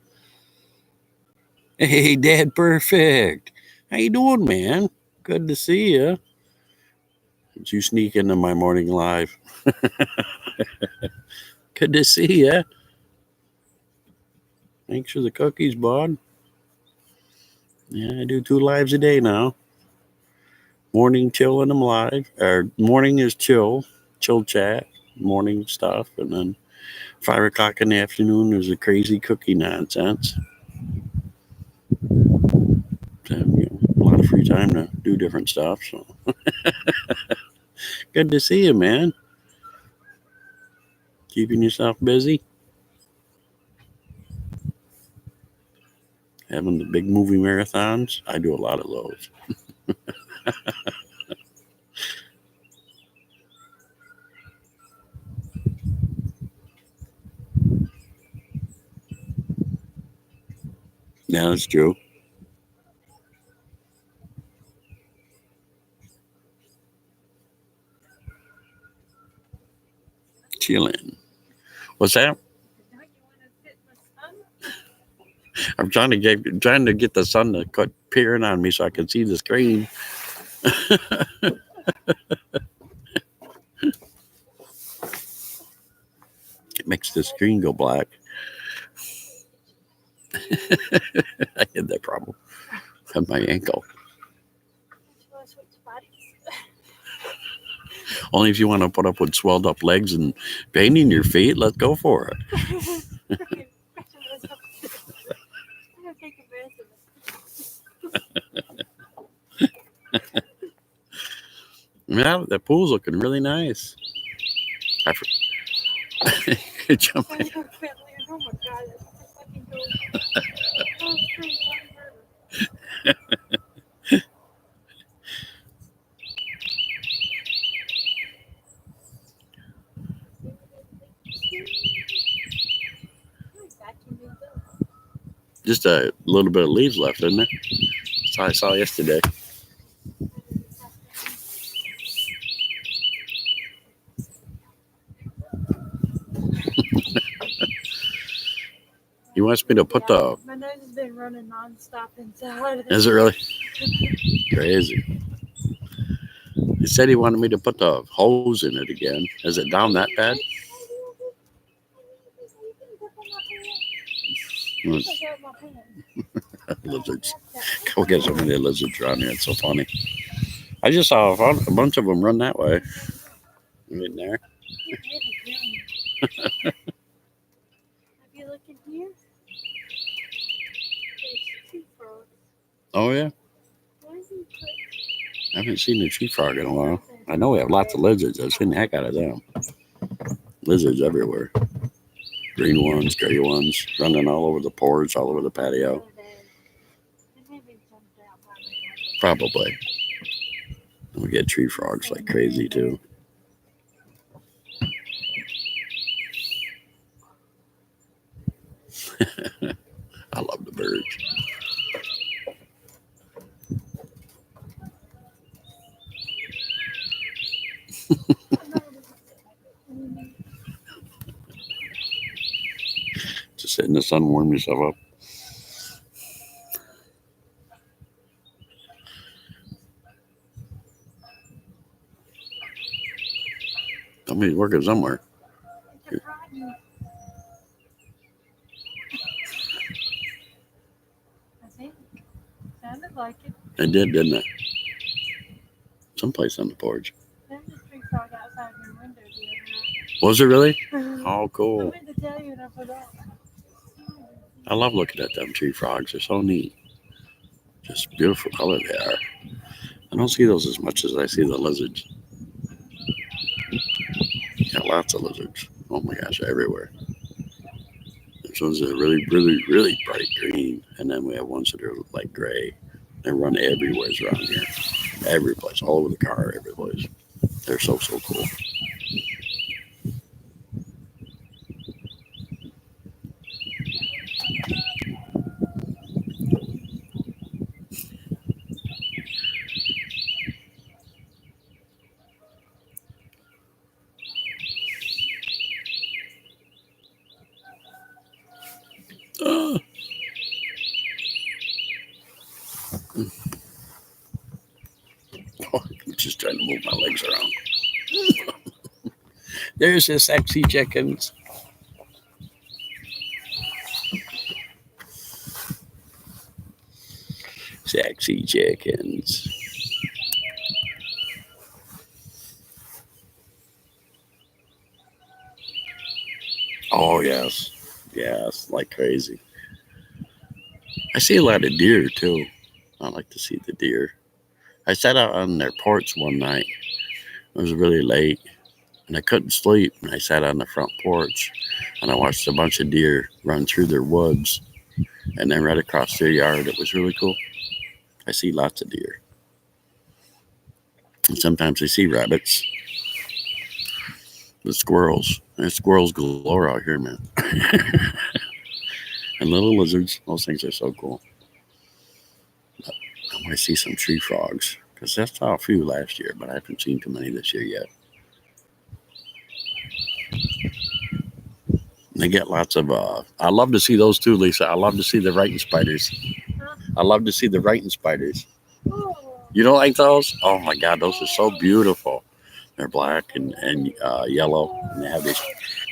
S1: Hey, Dad, perfect. How you doing, man? Good to see you. Did you sneak into my morning live? Good to see you. Thanks for the cookies, bud. Yeah, I do 2 lives a day now. Morning chill and I'm live. Or morning is chill chat, morning stuff, and then 5 o'clock in the afternoon is a crazy cookie nonsense. So, a lot of free time to do different stuff. So good to see you, man. Keeping yourself busy. Having the big movie marathons. I do a lot of those. Yeah, that's true. Chilling. What's that? I'm trying to get the sun to quit peering on me so I can see the screen. It makes the screen go black. I had that problem on my ankle. Only if you want to put up with swelled up legs and pain in your feet, let's go for it. Yeah, that pool's looking really nice. Good jump. Oh my God, just a little bit of leaves left, isn't there? That's how I saw yesterday. He wants me to put the...
S2: My nose has been running nonstop inside.
S1: Is it really? Crazy. He said he wanted me to put the hose in it again. Is it down that bad? Lizards. Go get so many lizards around here. It's so funny. I just saw a bunch of them run that way. Right there.
S2: Have you looked in here?
S1: Oh, yeah? I haven't seen a tree frog in a while. I know we have lots of lizards. I've seen the heck out of them. Lizards everywhere. Green ones, gray ones, running all over the porch, all over the patio. Probably. We get tree frogs like crazy, too. I love the birds. Just sit in the sun, warm yourself up. Somebody's working somewhere.
S2: I think. Sounded like it.
S1: It did, didn't it? Someplace on the porch.
S2: There's a tree frog outside your window the other night.
S1: Was it really? Oh, cool.
S2: I meant to tell you and I forgot.
S1: I love looking at them tree frogs. They're so neat. Just beautiful color they are. I don't see those as much as I see the lizards. Got lots of lizards. Oh my gosh, everywhere. There's ones that are really, really, really bright green, and then we have ones that are like gray. They run everywhere around here. Every place, all over the car, every place. They're so cool. Oh, I'm just trying to move my legs around. There's the sexy chickens. Sexy chickens. Oh, yes. Yes, like crazy. I see a lot of deer, too. I like to see the deer. I sat out on their porch one night. It was really late, and I couldn't sleep. And I sat on the front porch, and I watched a bunch of deer run through their woods, and then right across their yard. It was really cool. I see lots of deer. And sometimes I see rabbits, the squirrels. There's squirrels galore out here, man. And little lizards. Those things are so cool. But I want to see some tree frogs because I saw a few last year, but I haven't seen too many this year yet. They get lots of. I love to see those too, Lisa. I love to see the writing spiders. I love to see the writing spiders. You don't like those? Oh my God, those are so beautiful. They're black and yellow, and they have these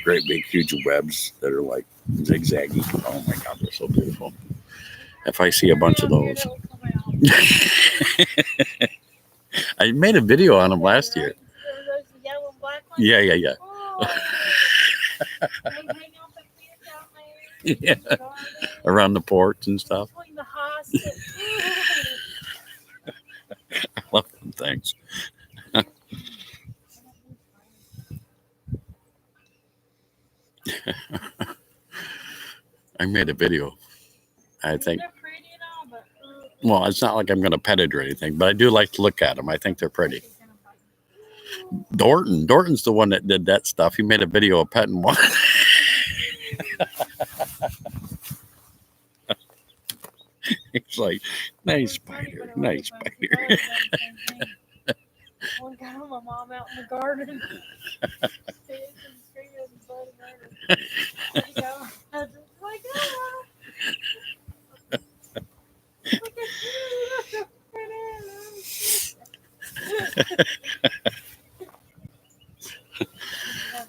S1: great big huge webs that are like zigzaggy. Oh my God, they're so beautiful. If I see a bunch of those, I made a video on them last year. Yeah. Yeah, around the porch and stuff. I love them things. I made a video. I think. Well, it's not like I'm going to pet it or anything, but I do like to look at them. I think they're pretty. Dorton's the one that did that stuff. He made a video of petting one. He's like, nice spider.
S2: One got my mom out in the garden.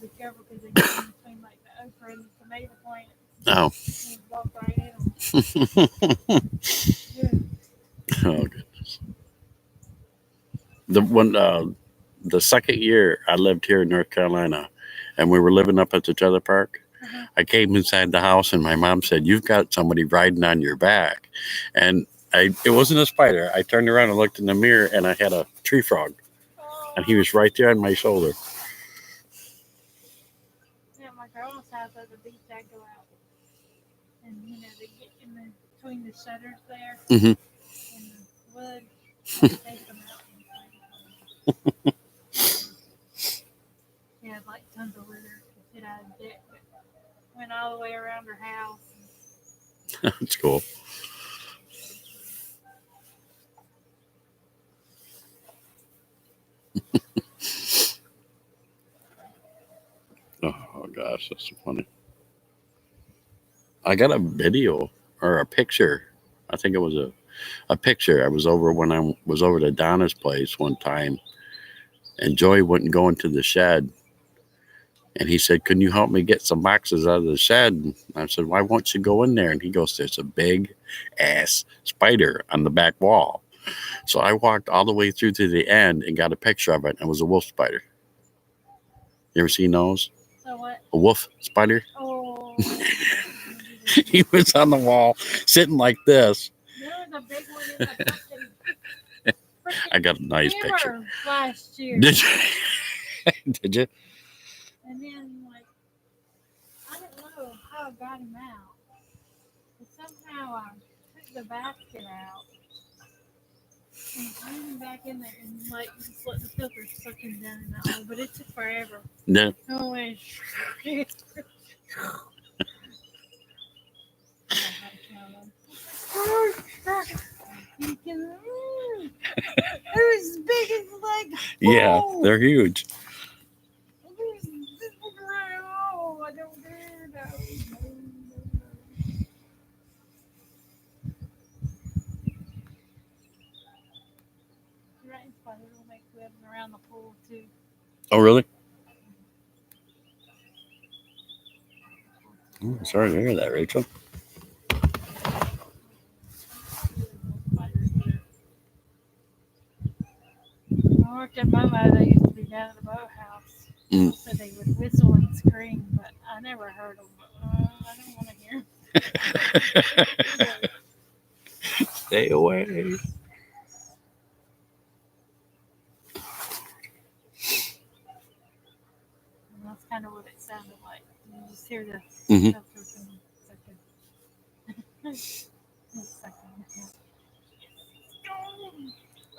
S2: Be careful because they get in between like the okra and the tomato plants.
S1: Oh.
S2: And walk right in them.
S1: Oh goodness. The second year I lived here in North Carolina, and we were living up at the trailer park. I came inside the house, and my mom said, "You've got somebody riding on your back," and it wasn't a spider. I turned around and looked in the mirror, and I had a tree frog, and he was right there on my shoulder.
S2: Yeah, my grandma's house at the beach. I go out, and they get in between the shutters there,
S1: Mhm.
S2: and the wood. I take them out. Yeah, like tons of litter. It had a deck that went all the way around her house.
S1: That's cool. Oh gosh, that's so funny. I got a video or a picture. I think it was a picture. I was over when I was over to Donna's place one time, and Joey wouldn't go into the shed. And he said, "Can you help me get some boxes out of the shed?" And I said, "Why won't you go in there?" And he goes, "There's a big ass spider on the back wall." So I walked all the way through to the end and got a picture of it. And it was a wolf spider. You ever seen those?
S2: So what?
S1: A wolf spider?
S2: Oh.
S1: He was on the wall sitting like this.
S2: There was a big one in the freaking
S1: I got a nice picture.
S2: hammer last year.
S1: Did you? Did you?
S2: And then, like, I don't know how I got him out. But somehow I took the basket out and threw him back in there and, like, just let the filter suck him down in that hole. But it took forever.
S1: Yeah.
S2: Oh, it was as big as like.
S1: Yeah, they're huge.
S2: Oh, I don't dare. No. it'll make living around the pool too.
S1: Oh, really? Oh, sorry to hear that, Rachel.
S2: When I worked at MoMA, they used to be down at the boathouse.
S1: Mm.
S2: So they would whistle and scream, but I never heard them. I don't want to hear them.
S1: Stay away.
S2: And that's kind of what it sounded like. You just hear the
S1: Mhm.
S2: stuff open,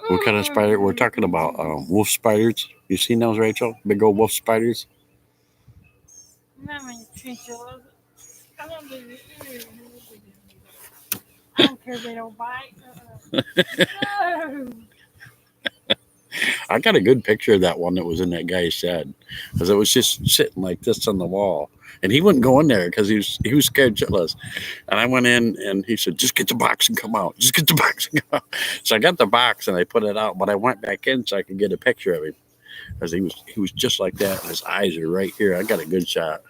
S1: What kind of spider? We're talking about wolf spiders. You seen those, Rachel? Big old wolf spiders.
S2: Remember your tarantulas? I don't care if they don't bite. No.
S1: I got a good picture of that one that was in that guy's shed, because it was just sitting like this on the wall, and he wouldn't go in there because he was scared shitless. And I went in, and he said, "Just get the box and come out. Just get the box and come out." So I got the box and I put it out, but I went back in so I could get a picture of him, because he was just like that. And his eyes are right here. I got a good shot.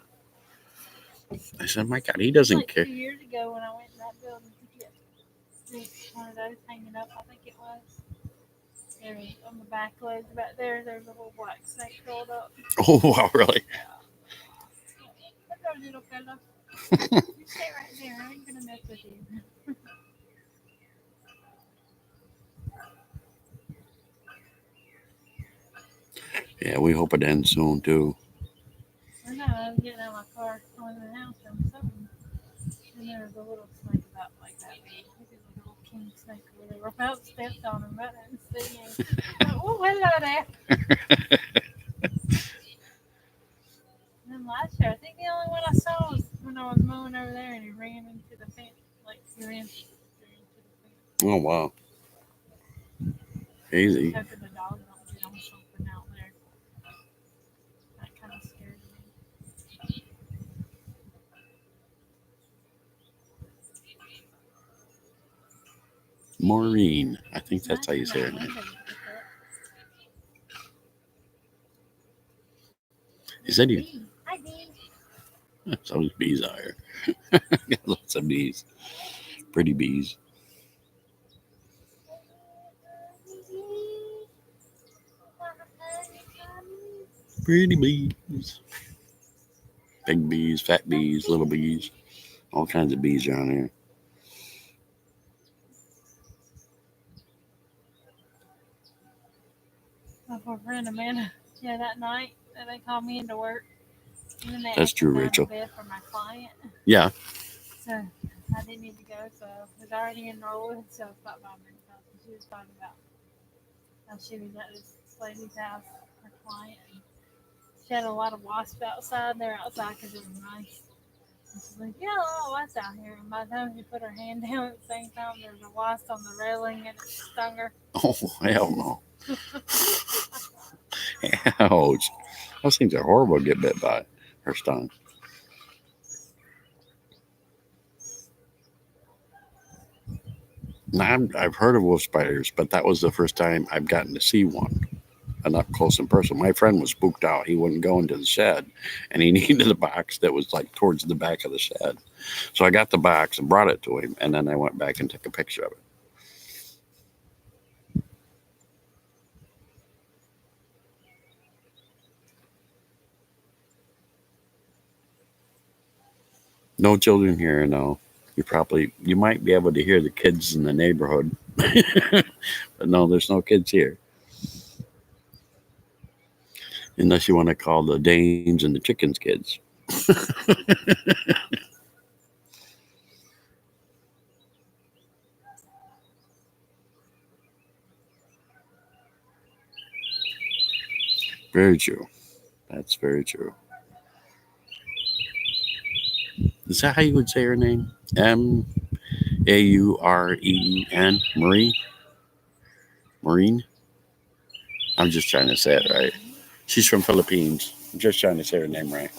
S1: I said, "My God, he doesn't
S2: Like
S1: care."
S2: 2 years ago when I went in that building to get one of those hanging up, I think it was. There was on the back legs back there, there's a little black snake curled up.
S1: Oh, wow, really?
S2: Hello, little fella. You stay right there. I ain't gonna mess with you.
S1: Yeah, we hope it ends soon too.
S2: I know, I was getting out of my car, going to the house or something. And there was a little snake about like that big. It was a little king snake or whatever. I about stepped on him, but I didn't see him. Oh, hello there. And then last year, I think the only one I saw was when I was mowing over there and he ran into the fence. Like, he ran into the fence.
S1: Oh, wow. Easy.
S2: Hoping the dog don't get on something out there. That kind of scared me.
S1: Maureen. I think that's how you say her name. He said he.
S2: Hi, Dean.
S1: So many bees out here. Got lots of bees. Pretty bees. Pretty bees. Big bees, fat bees, little bees. All kinds of bees around here.
S2: My poor friend Amanda, yeah, that night that they called me into work. And then they
S1: That's
S2: asked
S1: true,
S2: me to go
S1: Rachel.
S2: to bed for my client.
S1: Yeah.
S2: So I didn't need to go, so I was already enrolled. So I stopped by Amanda's house and she was talking about how she was at this lady's house, her client. And she had a lot of wasps outside. They're outside because it was nice. And she's like, yeah, a lot of wasps out here. And by the time she put her hand down at the same time, there was a wasp on the railing and it stung her.
S1: Oh, hell no. Ouch. Those things are horrible to get bit by or stung. Now, I've heard of wolf spiders, but that was the first time I've gotten to see one. And up close in person. My friend was spooked out. He wouldn't go into the shed, and he needed a box that was like towards the back of the shed. So I got the box and brought it to him, and then I went back and took a picture of it. No children here, no. You might be able to hear the kids in the neighborhood, but no, there's no kids here. Unless you want to call the Danes and the chickens kids. Very true. That's very true. Is that how you would say her name? Maureen? Marie? Maureen? I'm just trying to say it right. She's from Philippines. I'm just trying to say her name right.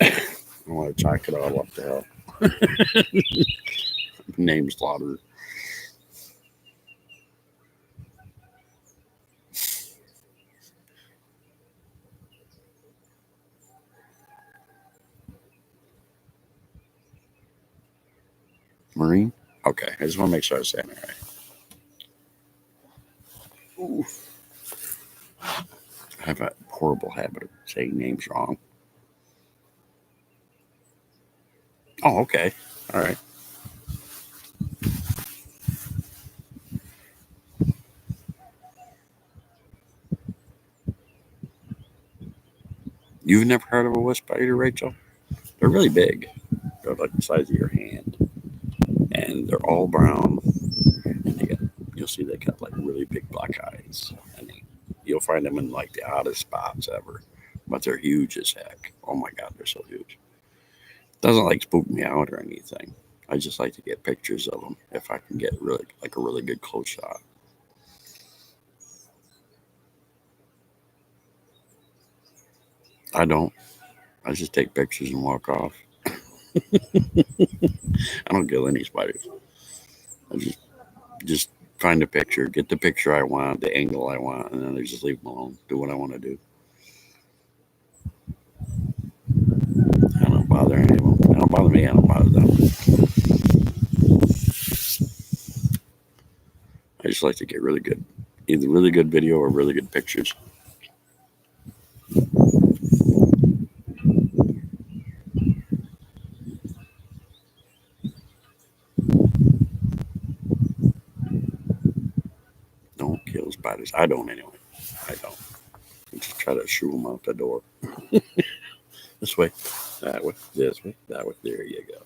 S1: I want to chalk it all up to hell. Name slaughter. Marine? Okay, I just want to make sure I was saying it right. Ooh. I have a horrible habit of saying names wrong. Oh, okay. All right. You've never heard of a wood spider, Rachel? They're really big. They're like the size of your hand, and they're all brown. And you'll see they got like really big black eyes, and you'll find them in like the oddest spots ever. But they're huge as heck. Oh my god, they're so huge. Doesn't like spook me out or anything. I just like to get pictures of them if I can get really like a really good close shot. I don't. I just take pictures and walk off. I don't kill any spiders. I just find a picture, get the picture I want, the angle I want, and then I just leave them alone. Do what I want to do. I don't bother any of them. They don't bother me. I don't bother them. I just like to get really good, either really good video or really good pictures. Don't kill spiders. I don't anyway. I don't. I just try to shoo them out the door. This way, that way, this way, that way. There you go.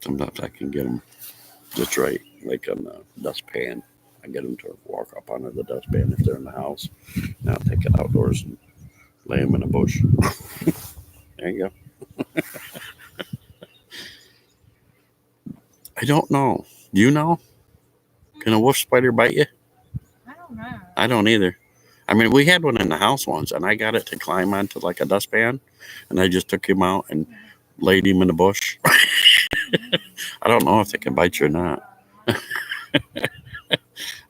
S1: Sometimes I can get them just right, like on the dustpan. I get them to walk up onto the dustpan if they're in the house. Now I'll take it outdoors and lay them in a bush. There you go. I don't know. Do you know? Can a wolf spider bite you?
S2: I don't know.
S1: I don't either. I mean, we had one in the house once, and I got it to climb onto like a dustpan, and I just took him out and laid him in the bush. I don't know if they can bite you or not.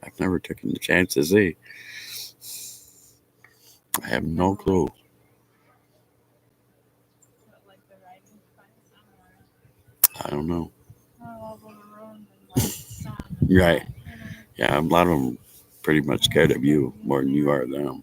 S1: I've never taken the chance to see. I have no clue.
S2: Like the writing somewhere.
S1: I don't know.
S2: All over the room and like sun.
S1: Right. Yeah, a lot of them pretty much scared of you more than you are them.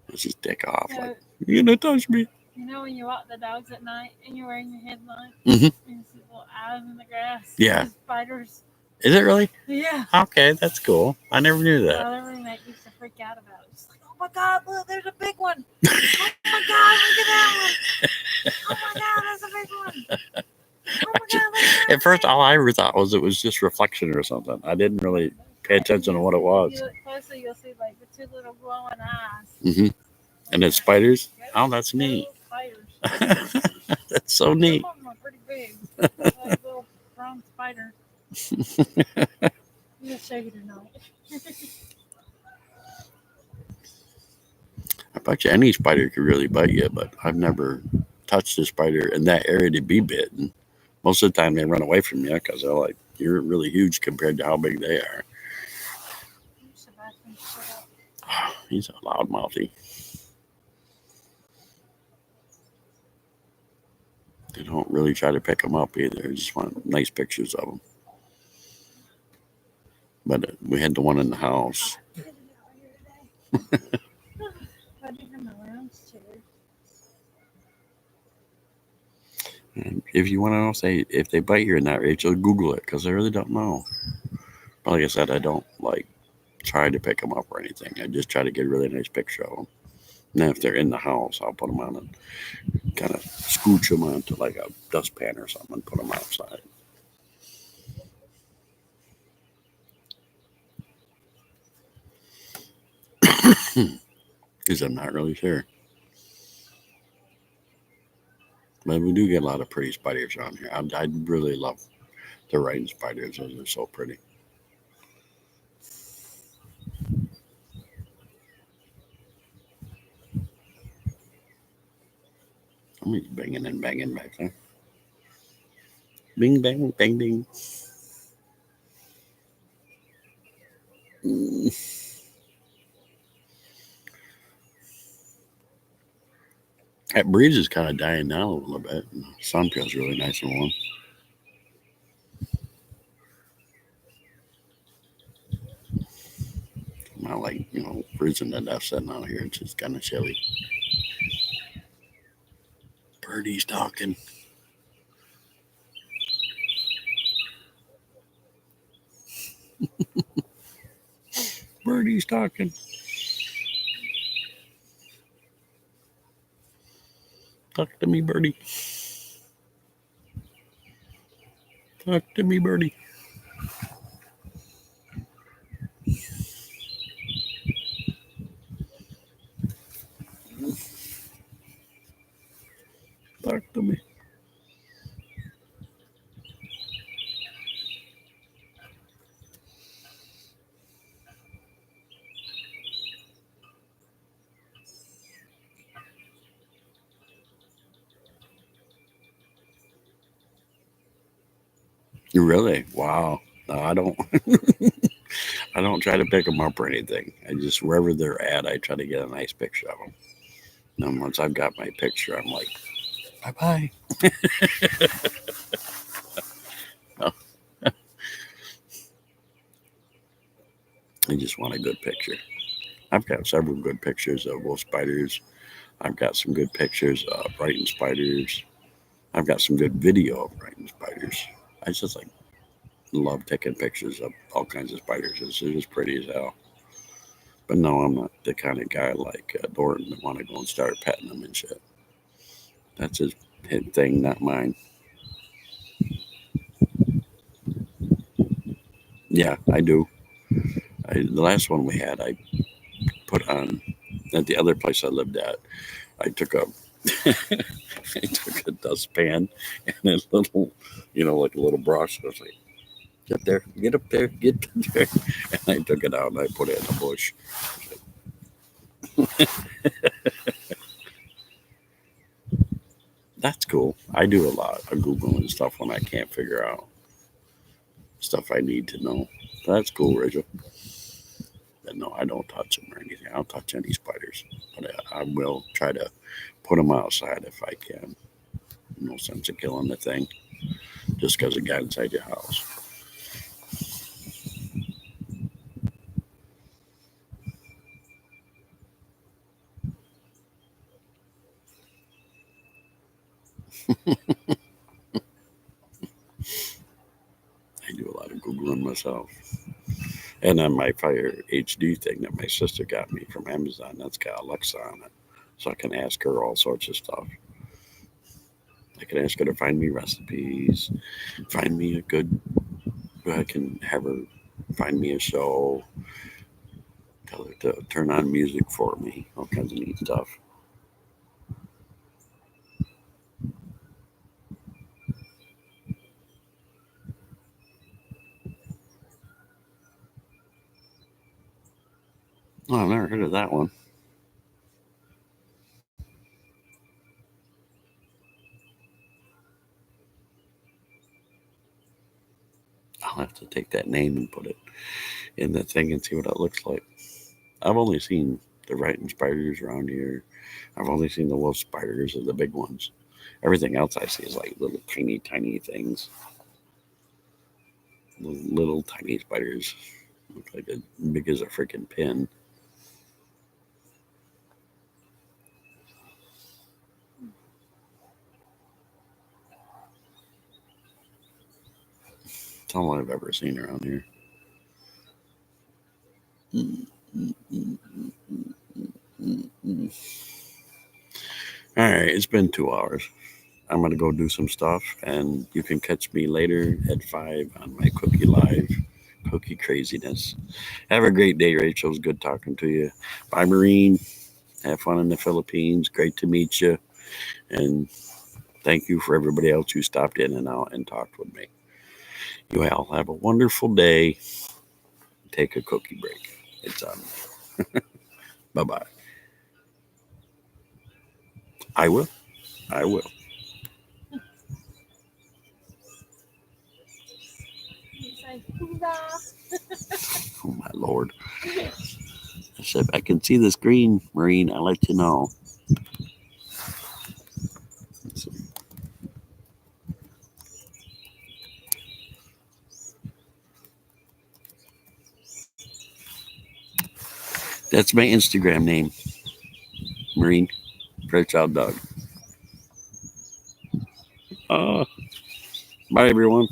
S1: They just take off
S2: So,
S1: like, you're gonna touch me.
S2: you know when you walk the dogs at night and you're wearing your headlight
S1: Mm-hmm.
S2: and you see little eyes in the grass?
S1: Yeah.
S2: Spiders.
S1: Is it really?
S2: Yeah.
S1: Okay, that's cool. I never knew that.
S2: Well, everything that used to freak out about it. It's like, oh my god, look, there's a big one. Oh my god, look at that one. Oh my god, that's a big one. Oh my god, look at that.
S1: At first, all I ever thought was it was just reflection or something. I didn't really pay attention to what it
S2: If
S1: was.
S2: you look closely, you'll see like the two little glowing eyes.
S1: Mm-hmm. And it's spiders?
S2: Yep.
S1: Oh, that's neat.
S2: Spiders.
S1: That's so neat.
S2: Some of them are pretty big. Like little brown spiders. I'm gonna show you tonight.
S1: I bet you any spider could really bite you, but I've never touched a spider in that area to be bitten. Most of the time they run away from you because they're like, you're really huge compared to how big they are.
S2: Sebastian, shut up.
S1: Oh, he's a loudmouthy. They don't really try to pick them up either. They just want nice pictures of them. But we had the one in the house.
S2: I did in the lounge chair.
S1: And if you want to know, say if they bite you or not, Rachel, Google it because I really don't know. But like I said, I don't like try to pick them up or anything. I just try to get a really nice picture of them. And then if they're in the house, I'll put them on and kind of scooch them onto like a dustpan or something and put them outside. Because I'm not really sure. But we do get a lot of pretty spiders around here. I really love the writing spiders. Those are so pretty. Somebody's banging and banging back there. Bing, bang, bang, bing. Mm. That breeze is kind of dying down a little bit. The sun feels really nice and warm. Not like, freezing to death sitting out here. It's just kind of chilly. Birdie's talking. Birdie's talking. Talk to me, Birdie. Talk to me, Birdie. Talk to me. Really? Wow. No, I don't. I don't try to pick them up or anything. I just wherever they're at, I try to get a nice picture of them. And once I've got my picture, I'm like, bye bye. I just want a good picture. I've got several good pictures of wolf spiders. I've got some good pictures of Brighton spiders. I've got some good video of Brighton spiders. I just love taking pictures of all kinds of spiders. It's just pretty as hell. But no, I'm not the kind of guy like Dorton that want to go and start petting them and shit. That's his thing, not mine. Yeah, I do. The last one we had, I put on at the other place I lived at. I took a I took a dustpan and a little, like a little brush. I was like, get up there, get up there. And I took it out and I put it in a bush. That's cool. I do a lot of Googling stuff when I can't figure out stuff I need to know. That's cool, Rachel. But no, I don't touch them or anything. I don't touch any spiders. But I will try to put them outside if I can. No sense of killing the thing just because it got inside your house. I do a lot of Googling myself. And then my Fire HD thing that my sister got me from Amazon, that's got Alexa on it. So I can ask her all sorts of stuff. I can ask her to find me recipes, find me a good, I can have her find me a show, tell her to turn on music for me, all kinds of neat stuff. Oh, I've never heard of that one. I'll have to take that name and put it in the thing and see what it looks like. I've only seen the writing spiders around here. I've only seen the wolf spiders or the big ones. Everything else I see is like little tiny, tiny things. Little tiny spiders. Look like as big as a freaking pin. That's all I've ever seen around here. All right, it's been 2 hours. I'm going to go do some stuff, and you can catch me later at 5 on my Cookie Live, Cookie Craziness. Have a great day, Rachel. It's good talking to you. Bye, Marine. Have fun in the Philippines. Great to meet you. And thank you for everybody else who stopped in and out and talked with me. You all have a wonderful day. Take a cookie break. It's on. Bye bye. I will. I will.
S2: Nah.
S1: Oh my lord! I said, if I can see this green, Marine, I'll let you know. So, that's my Instagram name, Marine Fairchild Dog. Bye everyone.